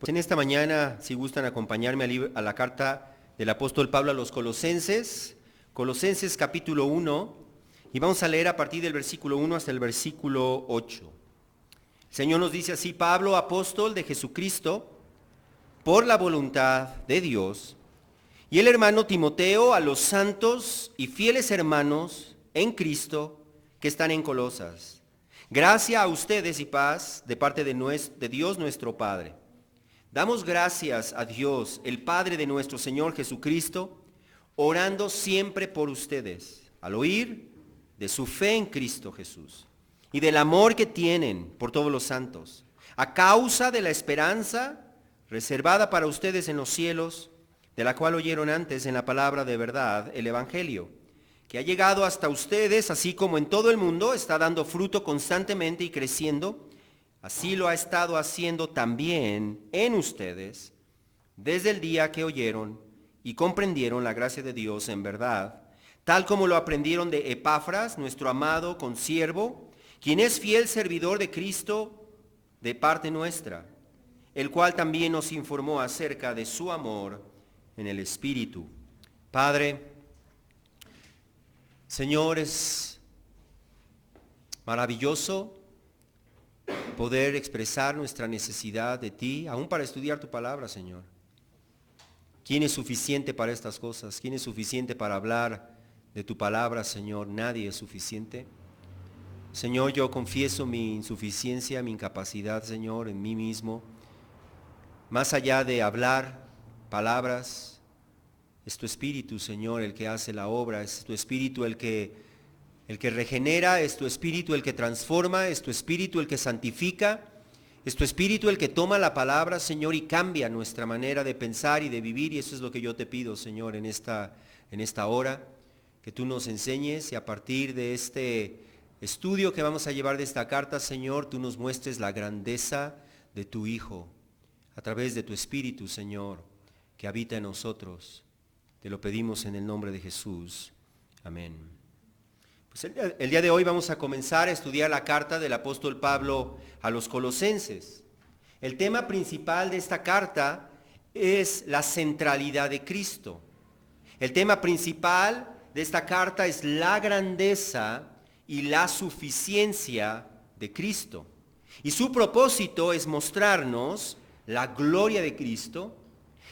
Pues en esta mañana, si gustan acompañarme a la carta del apóstol Pablo a los Colosenses, Colosenses capítulo 1, y vamos a leer a partir del versículo 1 hasta el versículo 8. El Señor nos dice así: Pablo, apóstol de Jesucristo, por la voluntad de Dios, y el hermano Timoteo, a los santos y fieles hermanos en Cristo que están en Colosas. Gracia a ustedes y paz de parte de Dios nuestro Padre. Damos gracias a Dios, el Padre de nuestro Señor Jesucristo, orando siempre por ustedes, al oír de su fe en Cristo Jesús y del amor que tienen por todos los santos, a causa de la esperanza reservada para ustedes en los cielos, de la cual oyeron antes en la palabra de verdad, el Evangelio, que ha llegado hasta ustedes, así como en todo el mundo, está dando fruto constantemente y creciendo. Así lo ha estado haciendo también en ustedes, desde el día que oyeron y comprendieron la gracia de Dios en verdad, tal como lo aprendieron de Epafras, nuestro amado consiervo, quien es fiel servidor de Cristo de parte nuestra, el cual también nos informó acerca de su amor en el Espíritu. Padre, Señor, es maravilloso poder expresar nuestra necesidad de ti, aún para estudiar tu palabra, Señor. ¿Quién es suficiente para estas cosas? ¿Quién es suficiente para hablar de tu palabra, Señor? Nadie es suficiente. Señor, yo confieso mi insuficiencia, mi incapacidad, Señor, en mí mismo. Más allá de hablar palabras, es tu Espíritu, Señor, el que hace la obra, es tu Espíritu el que regenera, es tu Espíritu el que transforma, es tu Espíritu el que santifica, es tu Espíritu el que toma la palabra, Señor, y cambia nuestra manera de pensar y de vivir, y eso es lo que yo te pido, Señor, en esta hora, que tú nos enseñes, y a partir de este estudio que vamos a llevar de esta carta, Señor, tú nos muestres la grandeza de tu Hijo, a través de tu Espíritu, Señor, que habita en nosotros. Te lo pedimos en el nombre de Jesús. Amén. Pues el día de hoy vamos a comenzar a estudiar la carta del apóstol Pablo a los Colosenses. El tema principal de esta carta es la centralidad de Cristo. El tema principal de esta carta es la grandeza y la suficiencia de Cristo. Y su propósito es mostrarnos la gloria de Cristo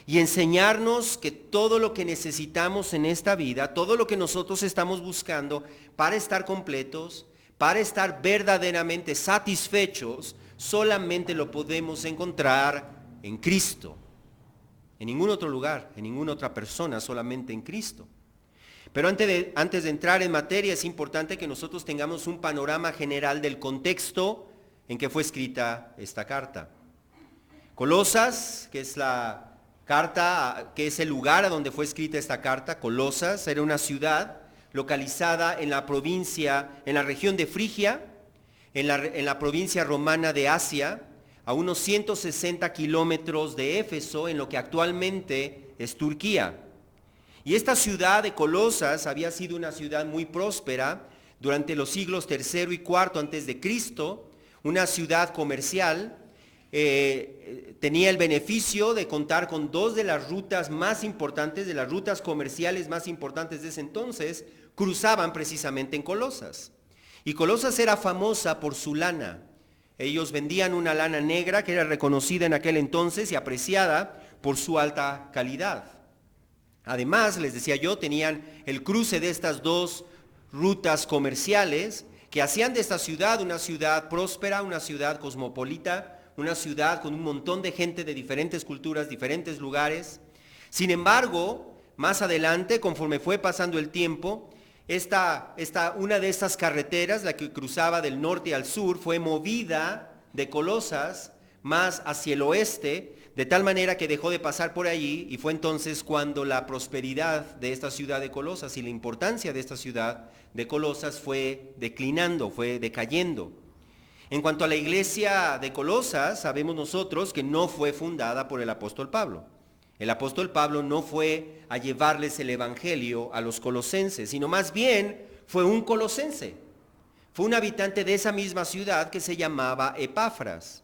y enseñarnos que todo lo que necesitamos en esta vida, todo lo que nosotros estamos buscando para estar completos, para estar verdaderamente satisfechos, solamente lo podemos encontrar en Cristo. En ningún otro lugar, en ninguna otra persona, solamente en Cristo. Pero antes de entrar en materia, es importante que nosotros tengamos un panorama general del contexto en que fue escrita esta carta. Colosas, que es la carta, que es el lugar a donde fue escrita esta carta, Colosas, era una ciudad localizada en la provincia, en la región de Frigia, en la provincia romana de Asia, a unos 160 kilómetros de Éfeso, en lo que actualmente es Turquía. Y esta ciudad de Colosas había sido una ciudad muy próspera durante los siglos III y IV antes de Cristo, una ciudad comercial. Tenía el beneficio de contar con dos de las rutas más importantes, de las rutas comerciales más importantes de ese entonces, cruzaban precisamente en Colosas. Y Colosas era famosa por su lana. Ellos vendían una lana negra que era reconocida en aquel entonces y apreciada por su alta calidad. Además, les decía yo, tenían el cruce de estas dos rutas comerciales que hacían de esta ciudad una ciudad próspera, una ciudad cosmopolita, una ciudad con un montón de gente de diferentes culturas, diferentes lugares. Sin embargo, más adelante, conforme fue pasando el tiempo, una de estas carreteras, la que cruzaba del norte al sur, fue movida de Colosas más hacia el oeste, de tal manera que dejó de pasar por allí, y fue entonces cuando la prosperidad de esta ciudad de Colosas y la importancia de esta ciudad de Colosas fue declinando, fue decayendo. En cuanto a la iglesia de Colosas, sabemos nosotros que no fue fundada por el apóstol Pablo. El apóstol Pablo no fue a llevarles el evangelio a los colosenses, sino más bien fue un colosense. Fue un habitante de esa misma ciudad que se llamaba Epafras.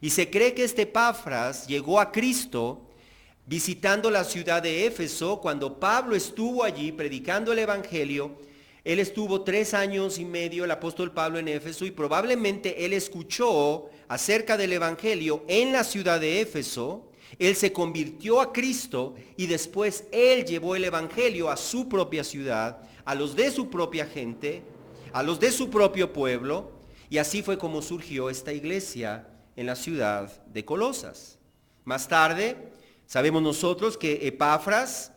Y se cree que este Epafras llegó a Cristo visitando la ciudad de Éfeso cuando Pablo estuvo allí predicando el Evangelio. Él estuvo 3 años y medio, el apóstol Pablo, en Éfeso, y probablemente él escuchó acerca del Evangelio en la ciudad de Éfeso. Él se convirtió a Cristo y después él llevó el Evangelio a su propia ciudad, a los de su propia gente, a los de su propio pueblo, y así fue como surgió esta iglesia en la ciudad de Colosas. Más tarde, sabemos nosotros que Epafras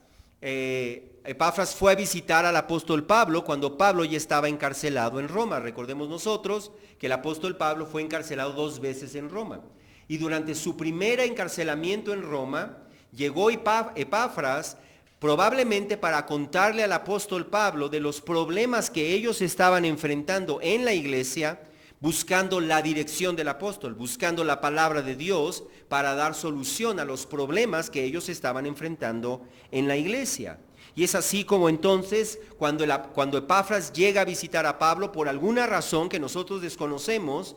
fue a visitar al apóstol Pablo cuando Pablo ya estaba encarcelado en Roma. Recordemos nosotros que el apóstol Pablo fue encarcelado 2 veces en Roma. Y durante su primer encarcelamiento en Roma, llegó Epafras probablemente para contarle al apóstol Pablo de los problemas que ellos estaban enfrentando en la iglesia, buscando la dirección del apóstol, buscando la palabra de Dios para dar solución a los problemas que ellos estaban enfrentando en la iglesia. Y es así como entonces, cuando Epafras llega a visitar a Pablo, por alguna razón que nosotros desconocemos,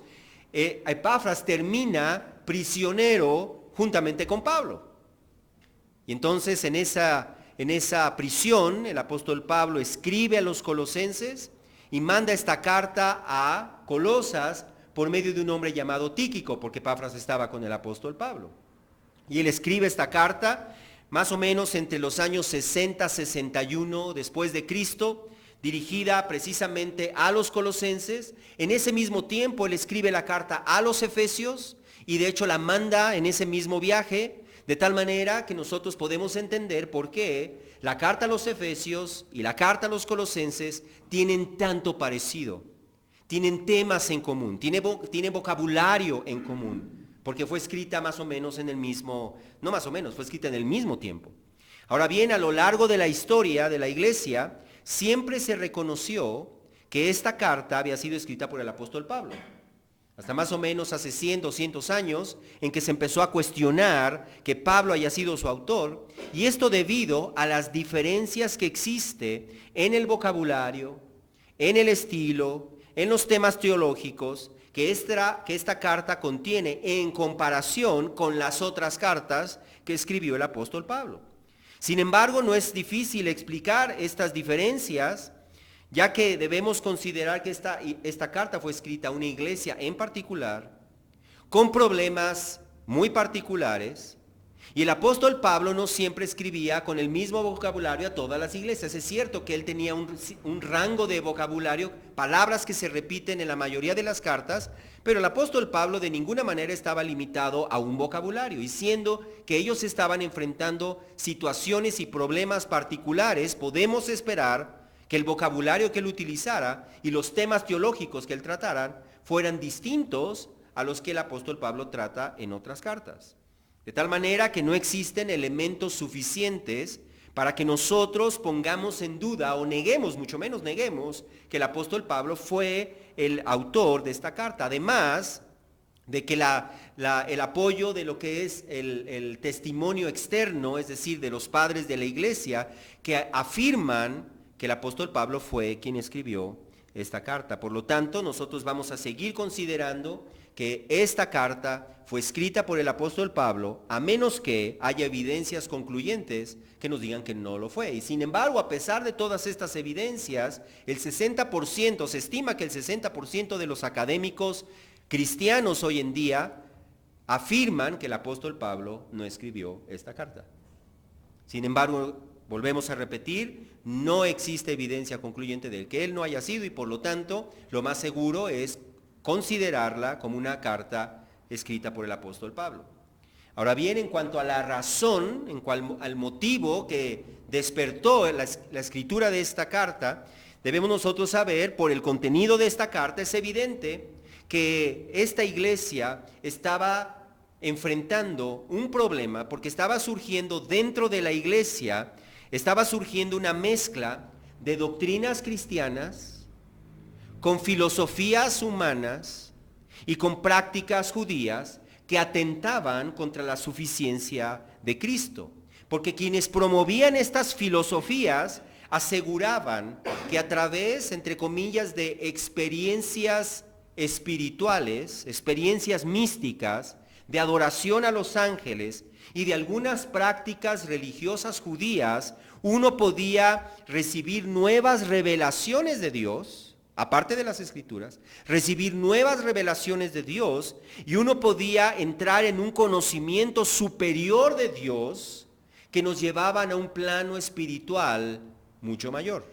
Epafras termina prisionero juntamente con Pablo. Y entonces en esa prisión, el apóstol Pablo escribe a los colosenses y manda esta carta a Colosas por medio de un hombre llamado Tíquico, porque Epafras estaba con el apóstol Pablo. Y él escribe esta carta más o menos entre los años 60-61 después de Cristo, dirigida precisamente a los colosenses. En ese mismo tiempo él escribe la carta a los efesios y de hecho la manda en ese mismo viaje, de tal manera que nosotros podemos entender por qué la carta a los efesios y la carta a los colosenses tienen tanto parecido, tienen temas en común, tienen vocabulario en común, porque fue escrita más o menos en el mismo, no más o menos, fue escrita en el mismo tiempo. Ahora bien, a lo largo de la historia de la iglesia, siempre se reconoció que esta carta había sido escrita por el apóstol Pablo. Hasta más o menos hace 100, 200 años, en que se empezó a cuestionar que Pablo haya sido su autor, y esto debido a las diferencias que existe en el vocabulario, en el estilo, en los temas teológicos, que esta carta contiene en comparación con las otras cartas que escribió el apóstol Pablo. Sin embargo, no es difícil explicar estas diferencias, ya que debemos considerar que esta carta fue escrita a una iglesia en particular, con problemas muy particulares, y el apóstol Pablo no siempre escribía con el mismo vocabulario a todas las iglesias. Es cierto que él tenía un rango de vocabulario, palabras que se repiten en la mayoría de las cartas, pero el apóstol Pablo de ninguna manera estaba limitado a un vocabulario, y siendo que ellos estaban enfrentando situaciones y problemas particulares, podemos esperar que el vocabulario que él utilizara y los temas teológicos que él tratara fueran distintos a los que el apóstol Pablo trata en otras cartas. De tal manera que no existen elementos suficientes para que nosotros pongamos en duda o neguemos, mucho menos neguemos, que el apóstol Pablo fue el autor de esta carta. Además de que el apoyo de lo que es el testimonio externo, es decir, de los padres de la iglesia, que afirman que el apóstol Pablo fue quien escribió esta carta. Por lo tanto, nosotros vamos a seguir considerando que esta carta fue escrita por el apóstol Pablo, a menos que haya evidencias concluyentes que nos digan que no lo fue. Y sin embargo, a pesar de todas estas evidencias, se estima que el 60% de los académicos cristianos hoy en día afirman que el apóstol Pablo no escribió esta carta. Sin embargo, volvemos a repetir, no existe evidencia concluyente de que él no haya sido, y por lo tanto, lo más seguro es considerarla como una carta escrita por el apóstol Pablo. Ahora bien, en cuanto a la razón, al motivo que despertó la escritura de esta carta, debemos nosotros saber, por el contenido de esta carta, es evidente que esta iglesia estaba enfrentando un problema, porque estaba surgiendo dentro de la iglesia, estaba surgiendo una mezcla de doctrinas cristianas con filosofías humanas y con prácticas judías que atentaban contra la suficiencia de Cristo. Porque quienes promovían estas filosofías aseguraban que a través, entre comillas, de experiencias espirituales, experiencias místicas, de adoración a los ángeles y de algunas prácticas religiosas judías, uno podía recibir nuevas revelaciones de Dios, aparte de las Escrituras, recibir nuevas revelaciones de Dios, y uno podía entrar en un conocimiento superior de Dios que nos llevaban a un plano espiritual mucho mayor.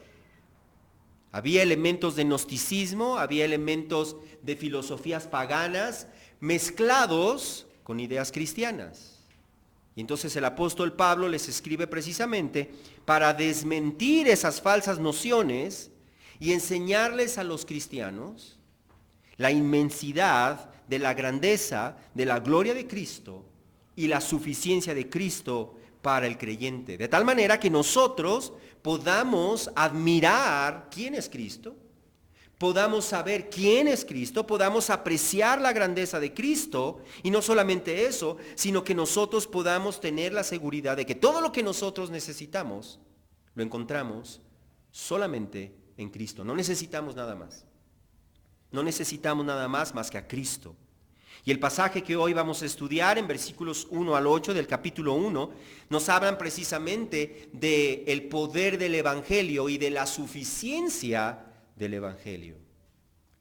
Había elementos de gnosticismo, había elementos de filosofías paganas mezclados con ideas cristianas. Y entonces el apóstol Pablo les escribe precisamente para desmentir esas falsas nociones y enseñarles a los cristianos la inmensidad de la grandeza, de la gloria de Cristo y la suficiencia de Cristo para el creyente. De tal manera que nosotros podamos admirar quién es Cristo, podamos saber quién es Cristo, podamos apreciar la grandeza de Cristo, y no solamente eso, sino que nosotros podamos tener la seguridad de que todo lo que nosotros necesitamos lo encontramos solamente en Cristo. No necesitamos nada más. No necesitamos nada más que a Cristo. Y el pasaje que hoy vamos a estudiar en versículos 1 al 8 del capítulo 1 nos hablan precisamente del poder del Evangelio y de la suficiencia del Evangelio.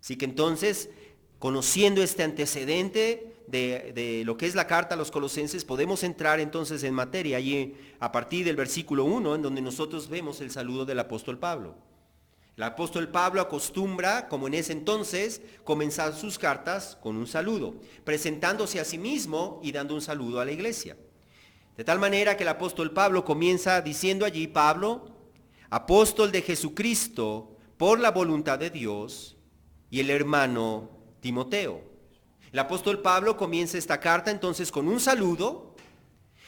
Así que entonces, conociendo este antecedente de lo que es la carta a los Colosenses, podemos entrar entonces en materia allí a partir del versículo 1, en donde nosotros vemos el saludo del apóstol Pablo. El apóstol Pablo acostumbra, como en ese entonces, comenzar sus cartas con un saludo, presentándose a sí mismo y dando un saludo a la iglesia. De tal manera que el apóstol Pablo comienza diciendo allí: Pablo, apóstol de Jesucristo por la voluntad de Dios, y el hermano Timoteo. El apóstol Pablo comienza esta carta entonces con un saludo,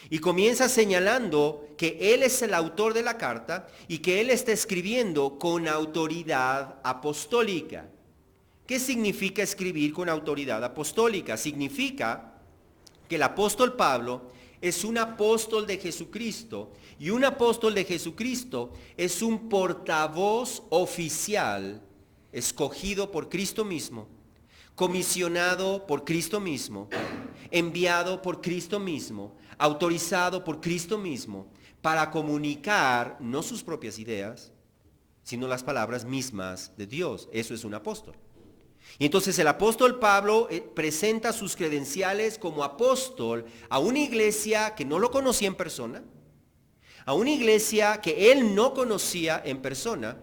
y comienza señalando que él es el autor de la carta y que él está escribiendo con autoridad apostólica. ¿Qué significa escribir con autoridad apostólica? Significa que el apóstol Pablo es un apóstol de Jesucristo, y un apóstol de Jesucristo es un portavoz oficial escogido por Cristo mismo, comisionado por Cristo mismo, enviado por Cristo mismo, autorizado por Cristo mismo para comunicar no sus propias ideas, sino las palabras mismas de Dios. Eso es un apóstol. Y entonces el apóstol Pablo presenta sus credenciales como apóstol a una iglesia que no lo conocía en persona, a una iglesia que él no conocía en persona,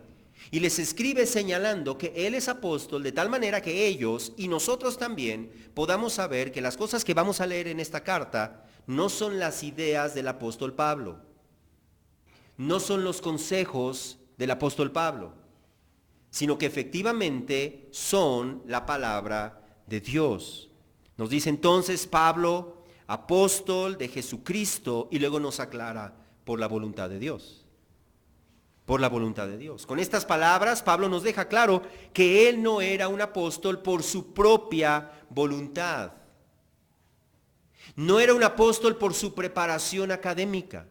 y les escribe señalando que él es apóstol de tal manera que ellos y nosotros también podamos saber que las cosas que vamos a leer en esta carta no son las ideas del apóstol Pablo, no son los consejos del apóstol Pablo, sino que efectivamente son la palabra de Dios. Nos dice entonces Pablo, apóstol de Jesucristo, y luego nos aclara: por la voluntad de Dios. Por la voluntad de Dios. Con estas palabras, Pablo nos deja claro que él no era un apóstol por su propia voluntad. No era un apóstol por su preparación académica.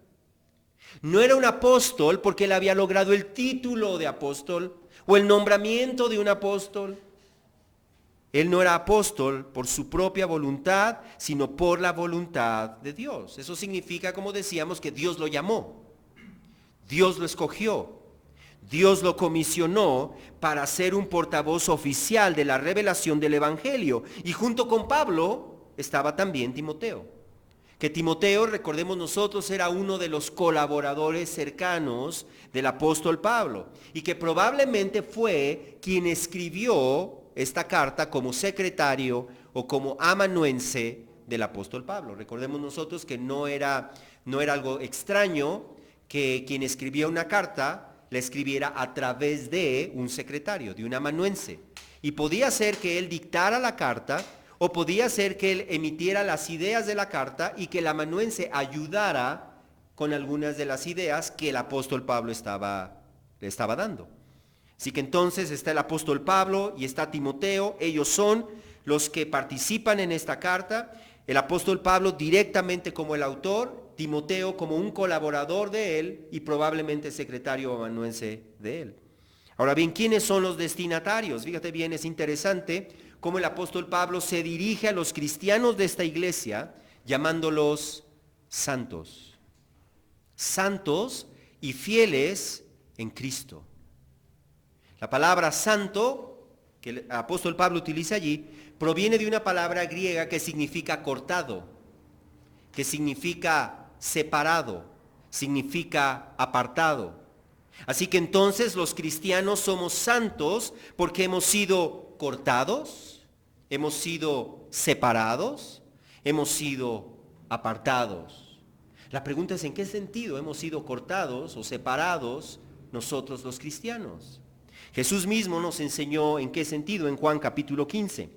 No era un apóstol porque él había logrado el título de apóstol o el nombramiento de un apóstol. Él no era apóstol por su propia voluntad, sino por la voluntad de Dios. Eso significa, como decíamos, que Dios lo llamó. Dios lo escogió, Dios lo comisionó para ser un portavoz oficial de la revelación del Evangelio. Y junto con Pablo estaba también Timoteo. Que Timoteo, recordemos nosotros, era uno de los colaboradores cercanos del apóstol Pablo. Y que probablemente fue quien escribió esta carta como secretario o como amanuense del apóstol Pablo. Recordemos nosotros que no era algo extraño que quien escribía una carta la escribiera a través de un secretario, de un amanuense. Y podía ser que él dictara la carta, o podía ser que él emitiera las ideas de la carta y que el amanuense ayudara con algunas de las ideas que el apóstol Pablo le estaba dando. Así que entonces está el apóstol Pablo y está Timoteo. Ellos son los que participan en esta carta. El apóstol Pablo directamente como el autor, Timoteo como un colaborador de él y probablemente secretario amanuense de él. Ahora bien, ¿quiénes son los destinatarios? Fíjate bien, es interesante cómo el apóstol Pablo se dirige a los cristianos de esta iglesia llamándolos santos. Santos y fieles en Cristo. La palabra santo, que el apóstol Pablo utiliza allí, proviene de una palabra griega que significa cortado, que significa separado, significa apartado. Así que entonces los cristianos somos santos porque hemos sido cortados, hemos sido separados, hemos sido apartados. La pregunta es: ¿en qué sentido hemos sido cortados o separados nosotros los cristianos? Jesús mismo nos enseñó en qué sentido en Juan capítulo 15.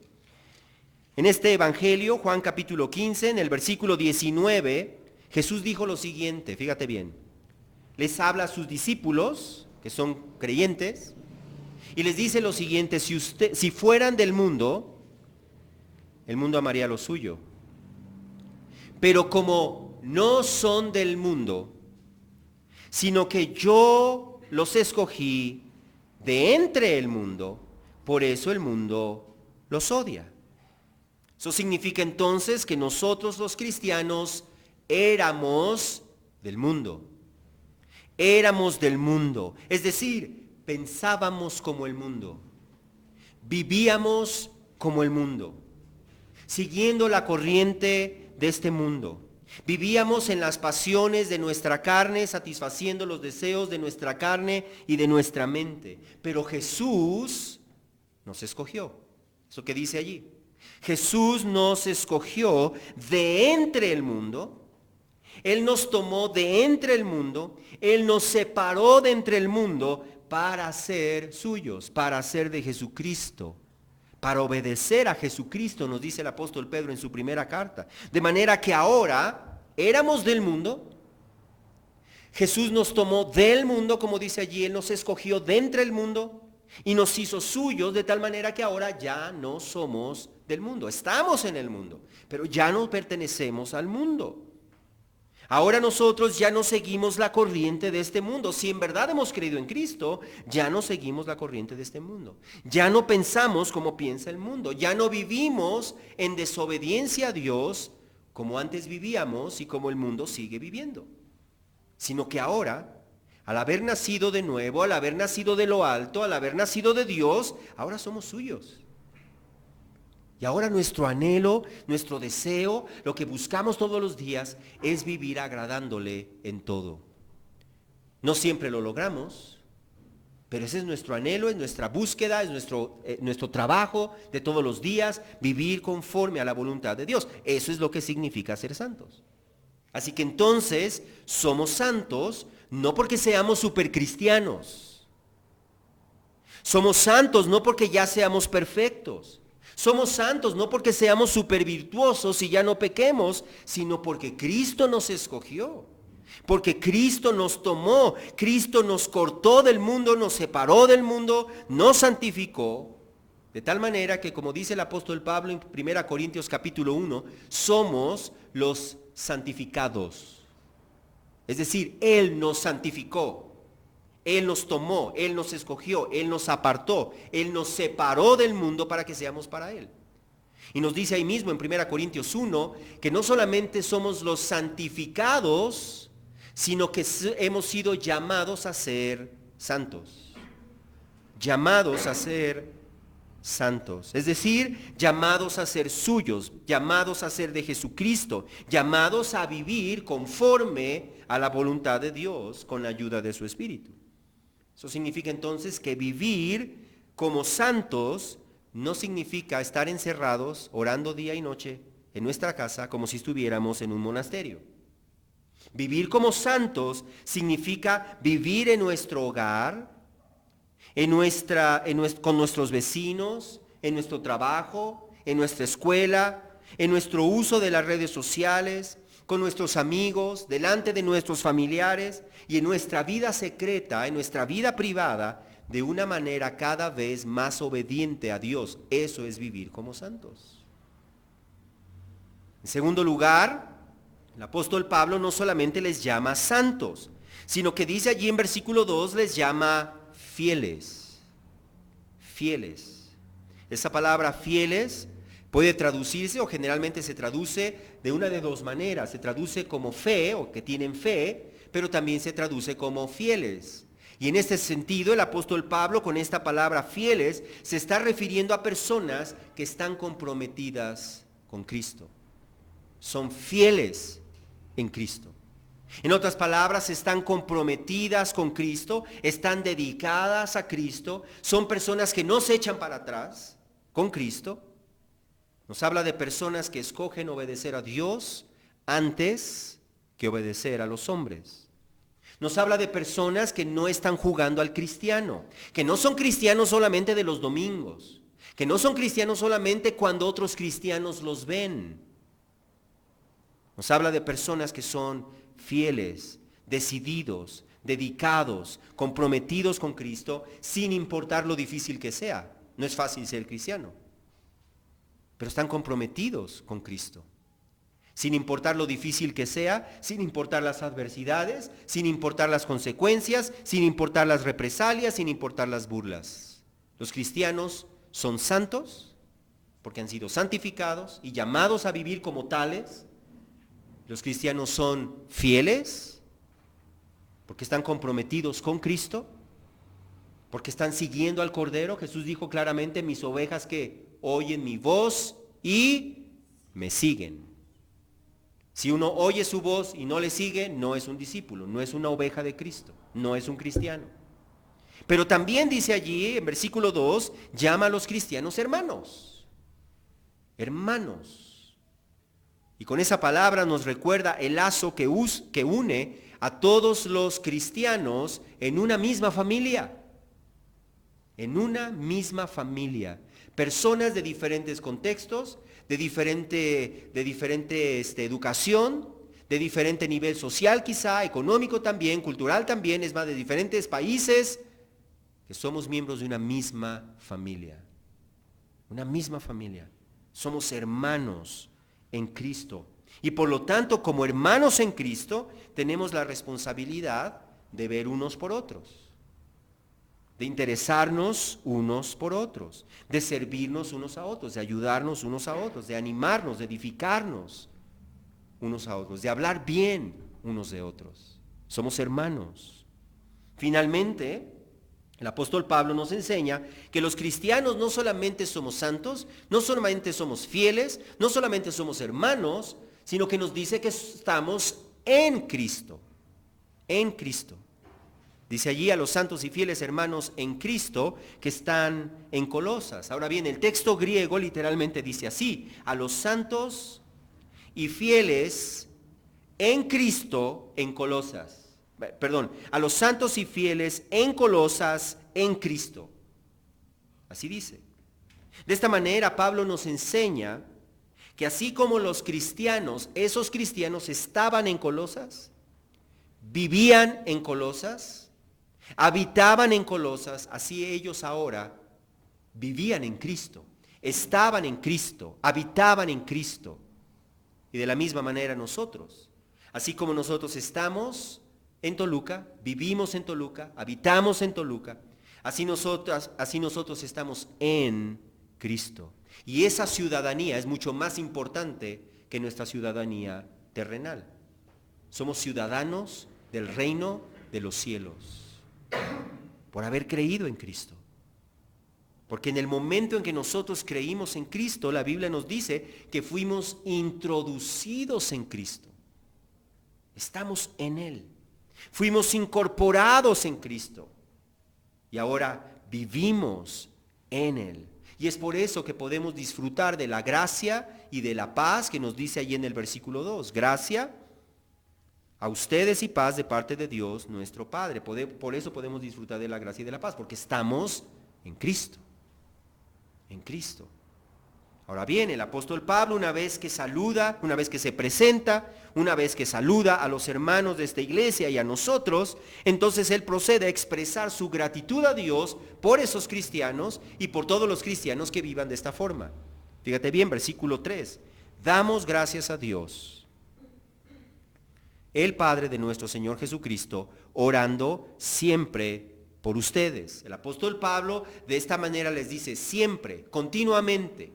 En este evangelio, Juan capítulo 15, en el versículo 19, Jesús dijo lo siguiente, fíjate bien. Les habla a sus discípulos, que son creyentes, y les dice lo siguiente: si fueran del mundo, el mundo amaría lo suyo. Pero como no son del mundo, sino que yo los escogí de entre el mundo, por eso el mundo los odia. Eso significa entonces que nosotros los cristianos éramos del mundo. Éramos del mundo, es decir, pensábamos como el mundo, vivíamos como el mundo, siguiendo la corriente de este mundo. Vivíamos en las pasiones de nuestra carne, satisfaciendo los deseos de nuestra carne y de nuestra mente. Pero Jesús nos escogió. Eso que dice allí. Jesús nos escogió de entre el mundo. Él nos tomó de entre el mundo. Él nos separó de entre el mundo para ser suyos, para ser de Jesucristo. Para obedecer a Jesucristo, nos dice el apóstol Pedro en su primera carta. De manera que ahora éramos del mundo. Jesús nos tomó del mundo, como dice allí. Él nos escogió de entre el mundo y nos hizo suyos, de tal manera que ahora ya no somos del mundo. Estamos en el mundo, pero ya no pertenecemos al mundo. Ahora nosotros ya no seguimos la corriente de este mundo. Si en verdad hemos creído en Cristo, ya no seguimos la corriente de este mundo. Ya no pensamos como piensa el mundo. Ya no vivimos en desobediencia a Dios como antes vivíamos y como el mundo sigue viviendo. Sino que ahora, al haber nacido de nuevo, al haber nacido de lo alto, al haber nacido de Dios, ahora somos suyos. Y ahora nuestro anhelo, nuestro deseo, lo que buscamos todos los días es vivir agradándole en todo. No siempre lo logramos, pero ese es nuestro anhelo, es nuestra búsqueda, es nuestro trabajo de todos los días, vivir conforme a la voluntad de Dios. Eso es lo que significa ser santos. Así que entonces somos santos no porque seamos supercristianos. Somos santos no porque ya seamos perfectos. Somos santos no porque seamos supervirtuosos y ya no pequemos, sino porque Cristo nos escogió, porque Cristo nos tomó, Cristo nos cortó del mundo, nos separó del mundo, nos santificó, de tal manera que, como dice el apóstol Pablo en 1 Corintios capítulo 1, somos los santificados. Es decir, Él nos santificó. Él nos tomó, Él nos escogió, Él nos apartó, Él nos separó del mundo para que seamos para Él. Y nos dice ahí mismo en 1 Corintios 1 que no solamente somos los santificados, sino que hemos sido llamados a ser santos. Llamados a ser santos. Es decir, llamados a ser suyos, llamados a ser de Jesucristo, llamados a vivir conforme a la voluntad de Dios con la ayuda de su Espíritu. Eso significa entonces que vivir como santos no significa estar encerrados, orando día y noche en nuestra casa como si estuviéramos en un monasterio. Vivir como santos significa vivir en nuestro hogar, con nuestros vecinos, en nuestro trabajo, en nuestra escuela, en nuestro uso de las redes sociales, con nuestros amigos, delante de nuestros familiares y en nuestra vida secreta, en nuestra vida privada, de una manera cada vez más obediente a Dios. Eso es vivir como santos. En segundo lugar, el apóstol Pablo no solamente les llama santos, sino que dice allí en versículo 2, les llama fieles. Fieles. Esa palabra fieles puede traducirse, o generalmente se traduce de una de dos maneras. Se traduce como fe, o que tienen fe, pero también se traduce como fieles. Y en este sentido, el apóstol Pablo, con esta palabra fieles, se está refiriendo a personas que están comprometidas con Cristo. Son fieles en Cristo. En otras palabras, están comprometidas con Cristo, están dedicadas a Cristo, son personas que no se echan para atrás con Cristo. Nos habla de personas que escogen obedecer a Dios antes que obedecer a los hombres. Nos habla de personas que no están jugando al cristiano, que no son cristianos solamente de los domingos, que no son cristianos solamente cuando otros cristianos los ven. Nos habla de personas que son fieles, decididos, dedicados, comprometidos con Cristo, sin importar lo difícil que sea. No es fácil ser cristiano, pero están comprometidos con Cristo. Sin importar lo difícil que sea, sin importar las adversidades, sin importar las consecuencias, sin importar las represalias, sin importar las burlas. Los cristianos son santos porque han sido santificados y llamados a vivir como tales. Los cristianos son fieles porque están comprometidos con Cristo, porque están siguiendo al Cordero. Jesús dijo claramente: mis ovejas que oyen mi voz y me siguen. Si uno oye su voz y no le sigue, no es un discípulo, no es una oveja de Cristo, no es un cristiano. Pero también dice allí, en versículo 2, llama a los cristianos hermanos. Hermanos. Y con esa palabra nos recuerda el lazo que une a todos los cristianos en una misma familia. En una misma familia. Personas de diferentes contextos, de diferente educación, de diferente nivel social quizá, económico también, cultural también, es más, de diferentes países, que somos miembros de una misma familia. Una misma familia. Somos hermanos en Cristo. Y por lo tanto, como hermanos en Cristo, tenemos la responsabilidad de ver unos por otros, de interesarnos unos por otros, de servirnos unos a otros, de ayudarnos unos a otros, de animarnos, de edificarnos unos a otros, de hablar bien unos de otros. Somos hermanos. Finalmente, el apóstol Pablo nos enseña que los cristianos no solamente somos santos, no solamente somos fieles, no solamente somos hermanos, sino que nos dice que estamos en Cristo. En Cristo. Dice allí a los santos y fieles hermanos en Cristo que están en Colosas. Ahora bien, el texto griego literalmente dice así: a los santos y fieles en Cristo en Colosas. Perdón, a los santos y fieles en Colosas en Cristo. Así dice. De esta manera Pablo nos enseña que así como los cristianos, esos cristianos estaban en Colosas, vivían en Colosas, habitaban en Colosas, así ellos ahora vivían en Cristo, estaban en Cristo, habitaban en Cristo. Y de la misma manera nosotros, así como nosotros estamos en Toluca, vivimos en Toluca, habitamos en Toluca, así nosotros estamos en Cristo. Y esa ciudadanía es mucho más importante que nuestra ciudadanía terrenal. Somos ciudadanos del reino de los cielos, por haber creído en Cristo. Porque en el momento en que nosotros creímos en Cristo, la Biblia nos dice que fuimos introducidos en Cristo. Estamos en Él. Fuimos incorporados en Cristo. Y ahora vivimos en Él. Y es por eso que podemos disfrutar de la gracia y de la paz que nos dice allí en el versículo 2. Gracia a ustedes y paz de parte de Dios nuestro Padre. Por eso podemos disfrutar de la gracia y de la paz, porque estamos en Cristo. En Cristo. Ahora bien, el apóstol Pablo, una vez que saluda, una vez que se presenta, una vez que saluda a los hermanos de esta iglesia y a nosotros, entonces él procede a expresar su gratitud a Dios por esos cristianos y por todos los cristianos que vivan de esta forma. Fíjate bien, versículo 3. Damos gracias a Dios, el Padre de nuestro Señor Jesucristo, orando siempre por ustedes. El apóstol Pablo de esta manera les dice siempre, continuamente,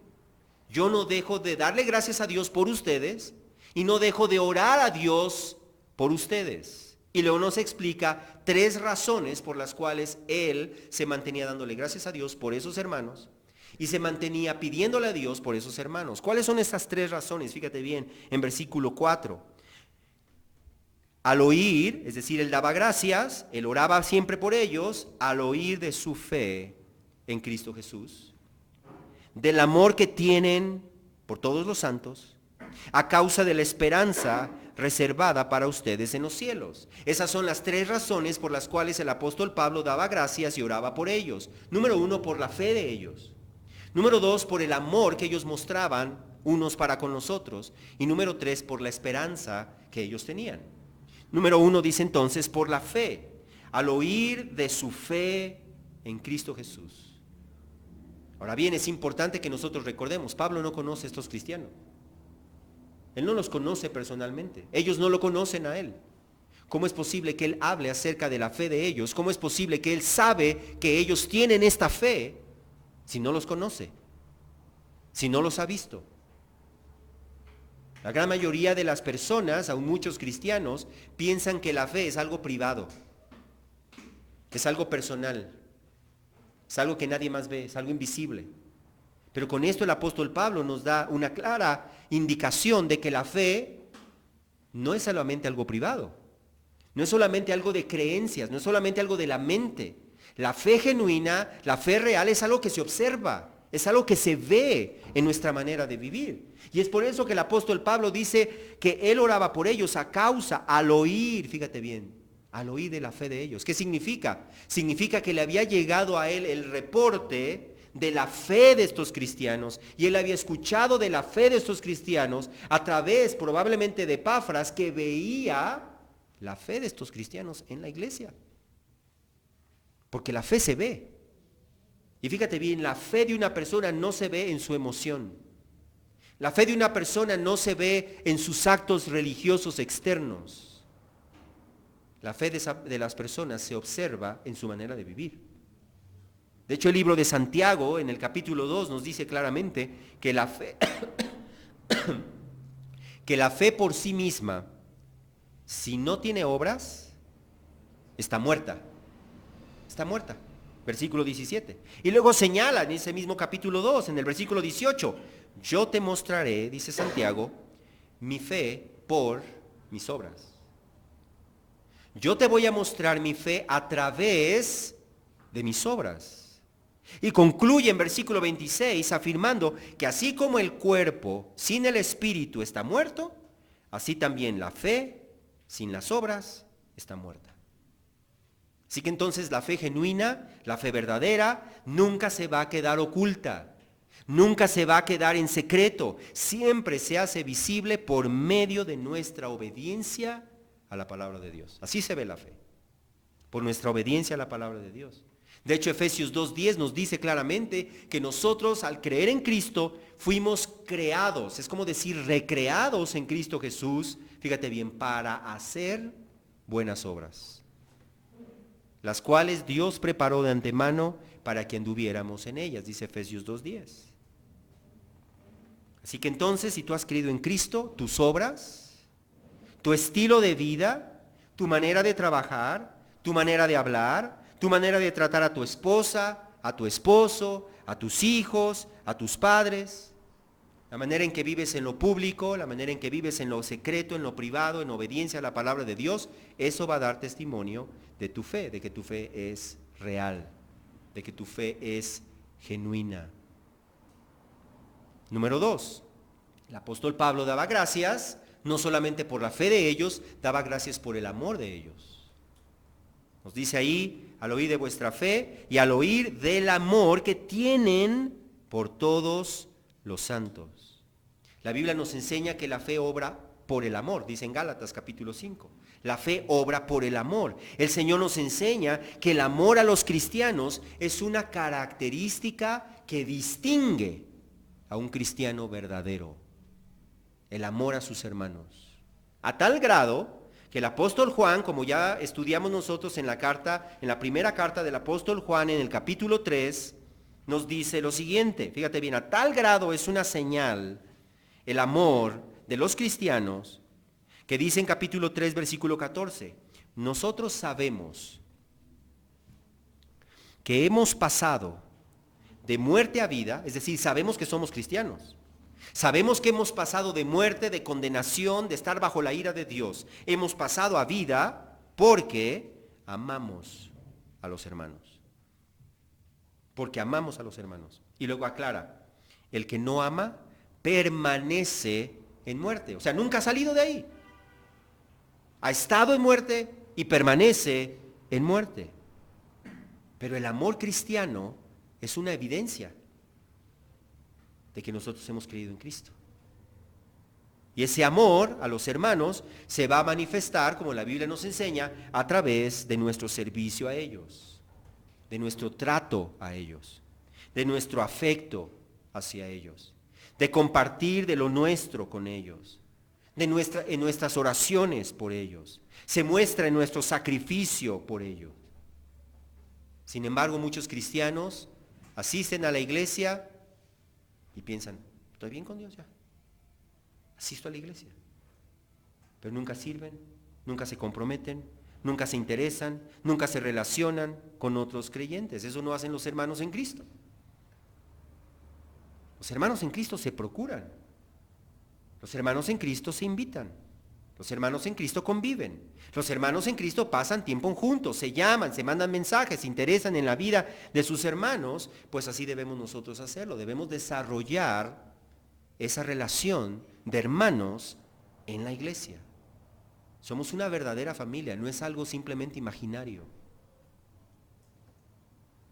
yo no dejo de darle gracias a Dios por ustedes y no dejo de orar a Dios por ustedes. Y luego nos explica 3 razones por las cuales él se mantenía dándole gracias a Dios por esos hermanos y se mantenía pidiéndole a Dios por esos hermanos. ¿Cuáles son estas 3 razones? Fíjate bien, en versículo 4. Al oír, es decir, él daba gracias, él oraba siempre por ellos, al oír de su fe en Cristo Jesús, del amor que tienen por todos los santos, a causa de la esperanza reservada para ustedes en los cielos. Esas son las 3 razones por las cuales el apóstol Pablo daba gracias y oraba por ellos. Número 1, por la fe de ellos. Número 2, por el amor que ellos mostraban unos para con los otros. Y número 3, por la esperanza que ellos tenían. Número 1 dice entonces, por la fe, al oír de su fe en Cristo Jesús. Ahora bien, es importante que nosotros recordemos, Pablo no conoce a estos cristianos. Él no los conoce personalmente. Ellos no lo conocen a él. ¿Cómo es posible que él hable acerca de la fe de ellos? ¿Cómo es posible que él sabe que ellos tienen esta fe si no los conoce? Si no los ha visto. La gran mayoría de las personas, aún muchos cristianos, piensan que la fe es algo privado. Es algo personal. Es algo que nadie más ve, es algo invisible. Pero con esto el apóstol Pablo nos da una clara indicación de que la fe no es solamente algo privado, no es solamente algo de creencias, no es solamente algo de la mente. La fe genuina, la fe real es algo que se observa, es algo que se ve en nuestra manera de vivir. Y es por eso que el apóstol Pablo dice que él oraba por ellos a causa, al oír, fíjate bien, al oír de la fe de ellos. ¿Qué significa? Significa que le había llegado a él el reporte de la fe de estos cristianos, y él había escuchado de la fe de estos cristianos a través probablemente de Epafras, que veía la fe de estos cristianos en la iglesia, porque la fe se ve. Y fíjate bien, la fe de una persona no se ve en su emoción, la fe de una persona no se ve en sus actos religiosos externos. La fe de las personas se observa en su manera de vivir. De hecho, el libro de Santiago, en el capítulo 2, nos dice claramente que la fe, que la fe por sí misma, si no tiene obras, está muerta. Está muerta. Versículo 17. Y luego señala en ese mismo capítulo 2, en el versículo 18, yo te mostraré, dice Santiago, mi fe por mis obras. Yo te voy a mostrar mi fe a través de mis obras. Y concluye en versículo 26 afirmando que así como el cuerpo sin el espíritu está muerto, así también la fe sin las obras está muerta. Así que entonces la fe genuina, la fe verdadera, nunca se va a quedar oculta, nunca se va a quedar en secreto, siempre se hace visible por medio de nuestra obediencia a la palabra de Dios. Así se ve la fe, por nuestra obediencia a la palabra de Dios. De hecho, Efesios 2:10 nos dice claramente que nosotros al creer en Cristo fuimos creados, es como decir recreados en Cristo Jesús, fíjate bien, para hacer buenas obras, las cuales Dios preparó de antemano para que anduviéramos en ellas, dice Efesios 2:10. Así que entonces, si tú has creído en Cristo, tus obras, tu estilo de vida, tu manera de trabajar, tu manera de hablar, tu manera de tratar a tu esposa, a tu esposo, a tus hijos, a tus padres, la manera en que vives en lo público, la manera en que vives en lo secreto, en lo privado, en obediencia a la palabra de Dios, eso va a dar testimonio de tu fe, de que tu fe es real, de que tu fe es genuina. Número 2, el apóstol Pablo daba gracias, no solamente por la fe de ellos, daba gracias por el amor de ellos. Nos dice ahí, al oír de vuestra fe y al oír del amor que tienen por todos los santos. La Biblia nos enseña que la fe obra por el amor, dice en Gálatas capítulo 5. La fe obra por el amor. El Señor nos enseña que el amor a los cristianos es una característica que distingue a un cristiano verdadero. El amor a sus hermanos. A tal grado que el apóstol Juan, como ya estudiamos nosotros en la primera carta del apóstol Juan, en el capítulo 3, nos dice lo siguiente. Fíjate bien, a tal grado es una señal el amor de los cristianos, que dice en capítulo 3, versículo 14, nosotros sabemos que hemos pasado de muerte a vida, es decir, sabemos que somos cristianos. Sabemos que hemos pasado de muerte, de condenación, de estar bajo la ira de Dios. Hemos pasado a vida porque amamos a los hermanos. Porque amamos a los hermanos. Y luego aclara, el que no ama permanece en muerte. O sea, nunca ha salido de ahí. Ha estado en muerte y permanece en muerte. Pero el amor cristiano es una evidencia de que nosotros hemos creído en Cristo. Y ese amor a los hermanos se va a manifestar, como la Biblia nos enseña, a través de nuestro servicio a ellos, de nuestro trato a ellos, de nuestro afecto hacia ellos, de compartir de lo nuestro con ellos, en nuestras oraciones por ellos. Se muestra en nuestro sacrificio por ellos. Sin embargo, muchos cristianos asisten a la iglesia y piensan, estoy bien con Dios ya, asisto a la iglesia, pero nunca sirven, nunca se comprometen, nunca se interesan, nunca se relacionan con otros creyentes. Eso no hacen los hermanos en Cristo. Los hermanos en Cristo se procuran, los hermanos en Cristo se invitan, los hermanos en Cristo conviven, los hermanos en Cristo pasan tiempo juntos, se llaman, se mandan mensajes, se interesan en la vida de sus hermanos. Pues así debemos nosotros hacerlo, debemos desarrollar esa relación de hermanos en la iglesia. Somos una verdadera familia, no es algo simplemente imaginario.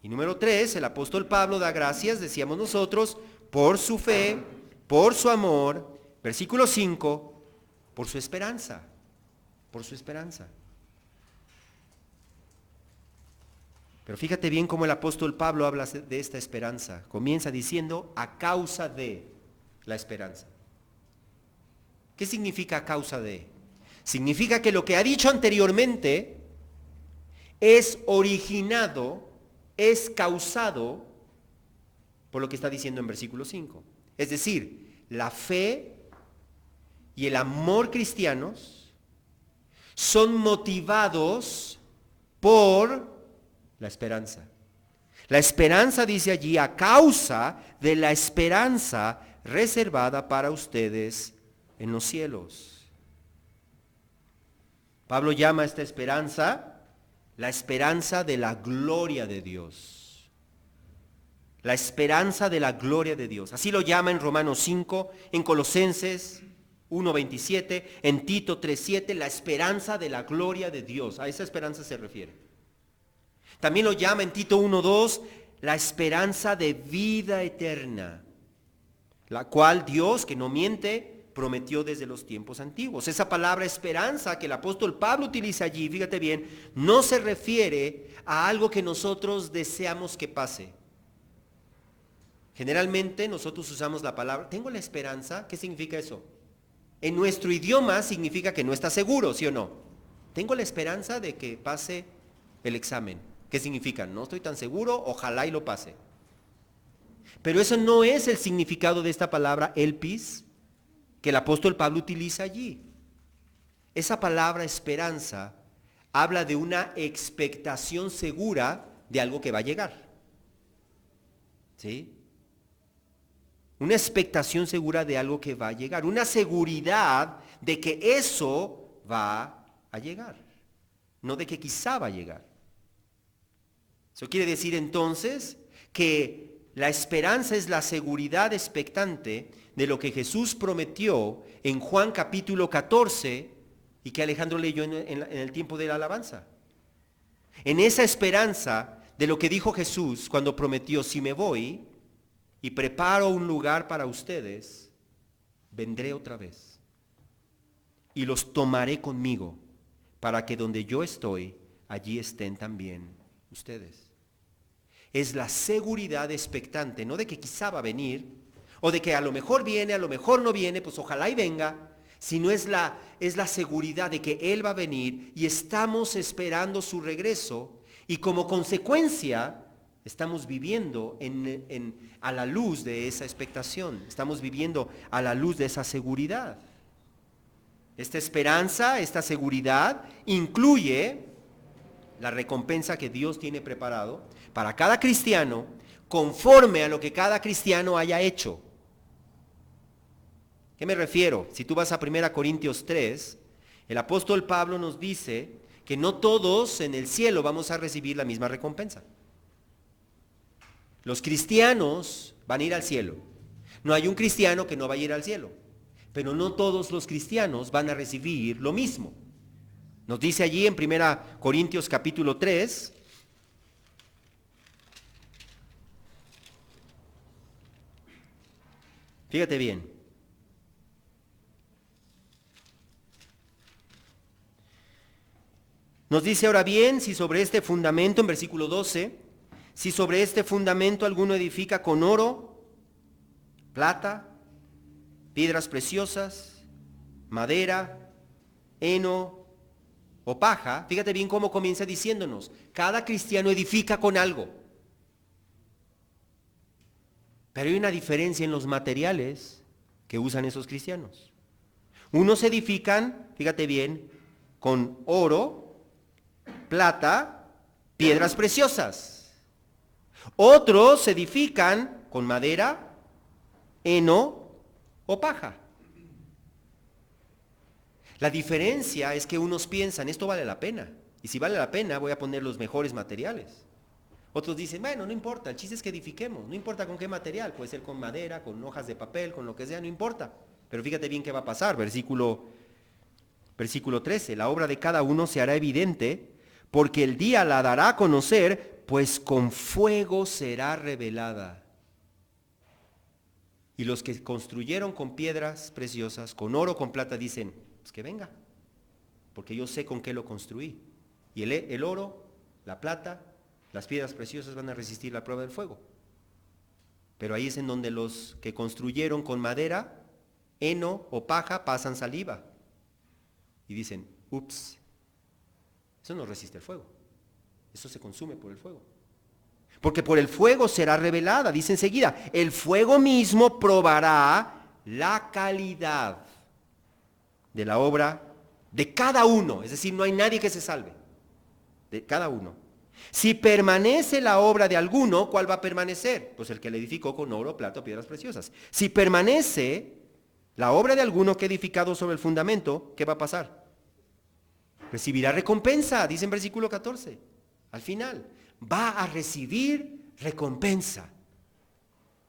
Y número 3, el apóstol Pablo da gracias, decíamos nosotros, por su fe, por su amor, versículo 5, por su esperanza, por su esperanza. Pero fíjate bien cómo el apóstol Pablo habla de esta esperanza. Comienza diciendo, a causa de la esperanza. ¿Qué significa a causa de? Significa que lo que ha dicho anteriormente es originado, es causado por lo que está diciendo en versículo 5. Es decir, la fe y el amor cristianos son motivados por la esperanza. La esperanza, dice allí, a causa de la esperanza reservada para ustedes en los cielos. Pablo llama a esta esperanza la esperanza de la gloria de Dios. La esperanza de la gloria de Dios. Así lo llama en Romanos 5, en Colosenses 1:27, en Tito 3:7, la esperanza de la gloria de Dios. A esa esperanza se refiere. También lo llama en Tito 1:2, la esperanza de vida eterna, la cual Dios, que no miente, prometió desde los tiempos antiguos. Esa palabra esperanza que el apóstol Pablo utiliza allí, fíjate bien, no se refiere a algo que nosotros deseamos que pase. Generalmente nosotros usamos la palabra, tengo la esperanza. ¿Qué significa eso? En nuestro idioma significa que no está seguro, ¿sí o no? Tengo la esperanza de que pase el examen. ¿Qué significa? No estoy tan seguro, ojalá y lo pase. Pero eso no es el significado de esta palabra elpis que el apóstol Pablo utiliza allí. Esa palabra esperanza habla de una expectación segura de algo que va a llegar. ¿Sí? Una expectación segura de algo que va a llegar, una seguridad de que eso va a llegar, no de que quizá va a llegar. Eso quiere decir entonces que la esperanza es la seguridad expectante de lo que Jesús prometió en Juan capítulo 14 y que Alejandro leyó en el tiempo de la alabanza. En esa esperanza de lo que dijo Jesús cuando prometió, si me voy y preparo un lugar para ustedes, vendré otra vez y los tomaré conmigo para que donde yo estoy, allí estén también ustedes. Es la seguridad expectante, no de que quizá va a venir, o de que a lo mejor viene, a lo mejor no viene, pues ojalá y venga, sino es la seguridad de que Él va a venir y estamos esperando su regreso y como consecuencia estamos viviendo a la luz de esa expectación, estamos viviendo a la luz de esa seguridad. Esta esperanza, esta seguridad incluye la recompensa que Dios tiene preparado para cada cristiano conforme a lo que cada cristiano haya hecho. ¿Qué me refiero? Si tú vas a 1 Corintios 3, el apóstol Pablo nos dice que no todos en el cielo vamos a recibir la misma recompensa. Los cristianos van a ir al cielo. No hay un cristiano que no vaya a ir al cielo. Pero no todos los cristianos van a recibir lo mismo. Nos dice allí en 1 Corintios capítulo 3, fíjate bien. Nos dice ahora bien, si sobre este fundamento, en versículo 12, si sobre este fundamento alguno edifica con oro, plata, piedras preciosas, madera, heno o paja, fíjate bien cómo comienza diciéndonos, cada cristiano edifica con algo. Pero hay una diferencia en los materiales que usan esos cristianos. Unos edifican, fíjate bien, con oro, plata, piedras preciosas. Otros edifican con madera, heno o paja. La diferencia es que unos piensan, esto vale la pena. Y si vale la pena, voy a poner los mejores materiales. Otros dicen, bueno, no importa, el chiste es que edifiquemos. No importa con qué material, puede ser con madera, con hojas de papel, con lo que sea, no importa. Pero fíjate bien qué va a pasar, versículo 13. La obra de cada uno se hará evidente, porque el día la dará a conocer, pues con fuego será revelada. Y los que construyeron con piedras preciosas, con oro, con plata, dicen, pues que venga, porque yo sé con qué lo construí. Y el oro, la plata, las piedras preciosas van a resistir la prueba del fuego. Pero ahí es en donde los que construyeron con madera, heno o paja pasan saliva. Y dicen, ups, eso no resiste el fuego. Eso se consume por el fuego. Porque por el fuego será revelada, dice enseguida, el fuego mismo probará la calidad de la obra de cada uno. Es decir, no hay nadie que se salve, de cada uno. Si permanece la obra de alguno, ¿cuál va a permanecer? Pues el que le edificó con oro, plata o piedras preciosas. Si permanece la obra de alguno que ha edificado sobre el fundamento, ¿qué va a pasar? Recibirá recompensa, dice en versículo 14. Al final, va a recibir recompensa.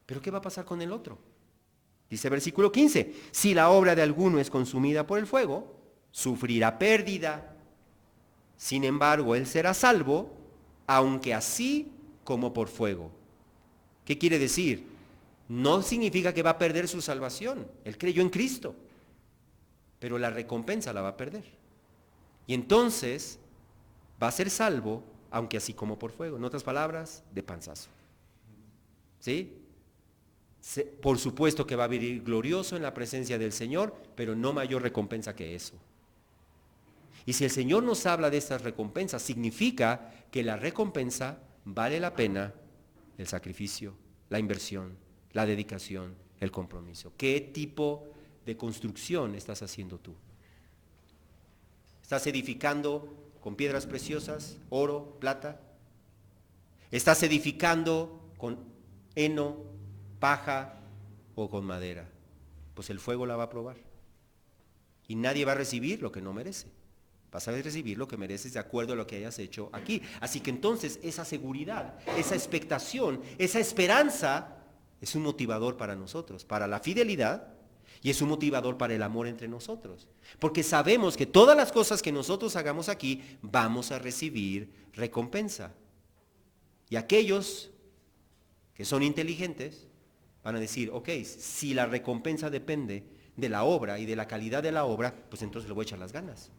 ¿Pero qué va a pasar con el otro? Dice versículo 15, si la obra de alguno es consumida por el fuego, sufrirá pérdida. Sin embargo, él será salvo, aunque así como por fuego. ¿Qué quiere decir? No significa que va a perder su salvación. Él creyó en Cristo, pero la recompensa la va a perder. Y entonces va a ser salvo, aunque así como por fuego. En otras palabras, de panzazo. ¿Sí? Por supuesto que va a vivir glorioso en la presencia del Señor, pero no mayor recompensa que eso. Y si el Señor nos habla de estas recompensas, significa que la recompensa vale la pena el sacrificio, la inversión, la dedicación, el compromiso. ¿Qué tipo de construcción estás haciendo tú? ¿Estás edificando con piedras preciosas, oro, plata? ¿Estás edificando con heno, paja o con madera? Pues el fuego la va a probar. Y nadie va a recibir lo que no merece. Vas a recibir lo que mereces de acuerdo a lo que hayas hecho aquí. Así que entonces esa seguridad, esa expectación, esa esperanza es un motivador para nosotros, para la fidelidad, y es un motivador para el amor entre nosotros. Porque sabemos que todas las cosas que nosotros hagamos aquí vamos a recibir recompensa. Y aquellos que son inteligentes van a decir, ok, si la recompensa depende de la obra y de la calidad de la obra, pues entonces le voy a echar las ganas.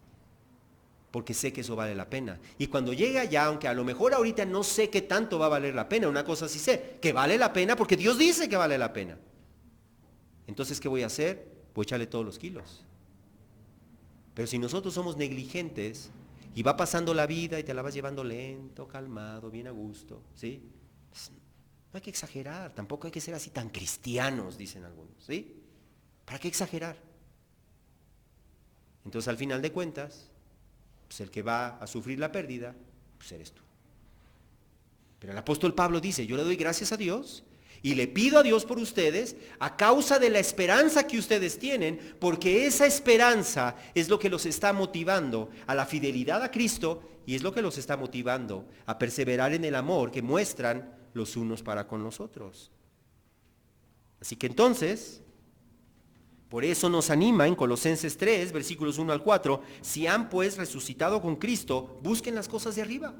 Porque sé que eso vale la pena. Y cuando llegue allá, aunque a lo mejor ahorita no sé qué tanto va a valer la pena, una cosa sí sé, que vale la pena porque Dios dice que vale la pena. Entonces, ¿qué voy a hacer? Voy a echarle todos los kilos. Pero si nosotros somos negligentes y va pasando la vida y te la vas llevando lento, calmado, bien a gusto, ¿sí? Pues, no hay que exagerar, tampoco hay que ser así tan cristianos, dicen algunos, ¿sí? ¿Para qué exagerar? Entonces, al final de cuentas, pues el que va a sufrir la pérdida, pues eres tú. Pero el apóstol Pablo dice, yo le doy gracias a Dios y le pido a Dios por ustedes a causa de la esperanza que ustedes tienen, porque esa esperanza es lo que los está motivando a la fidelidad a Cristo y es lo que los está motivando a perseverar en el amor que muestran los unos para con los otros. Así que entonces, por eso nos anima en Colosenses 3, versículos 1 al 4, si han pues resucitado con Cristo, busquen las cosas de arriba.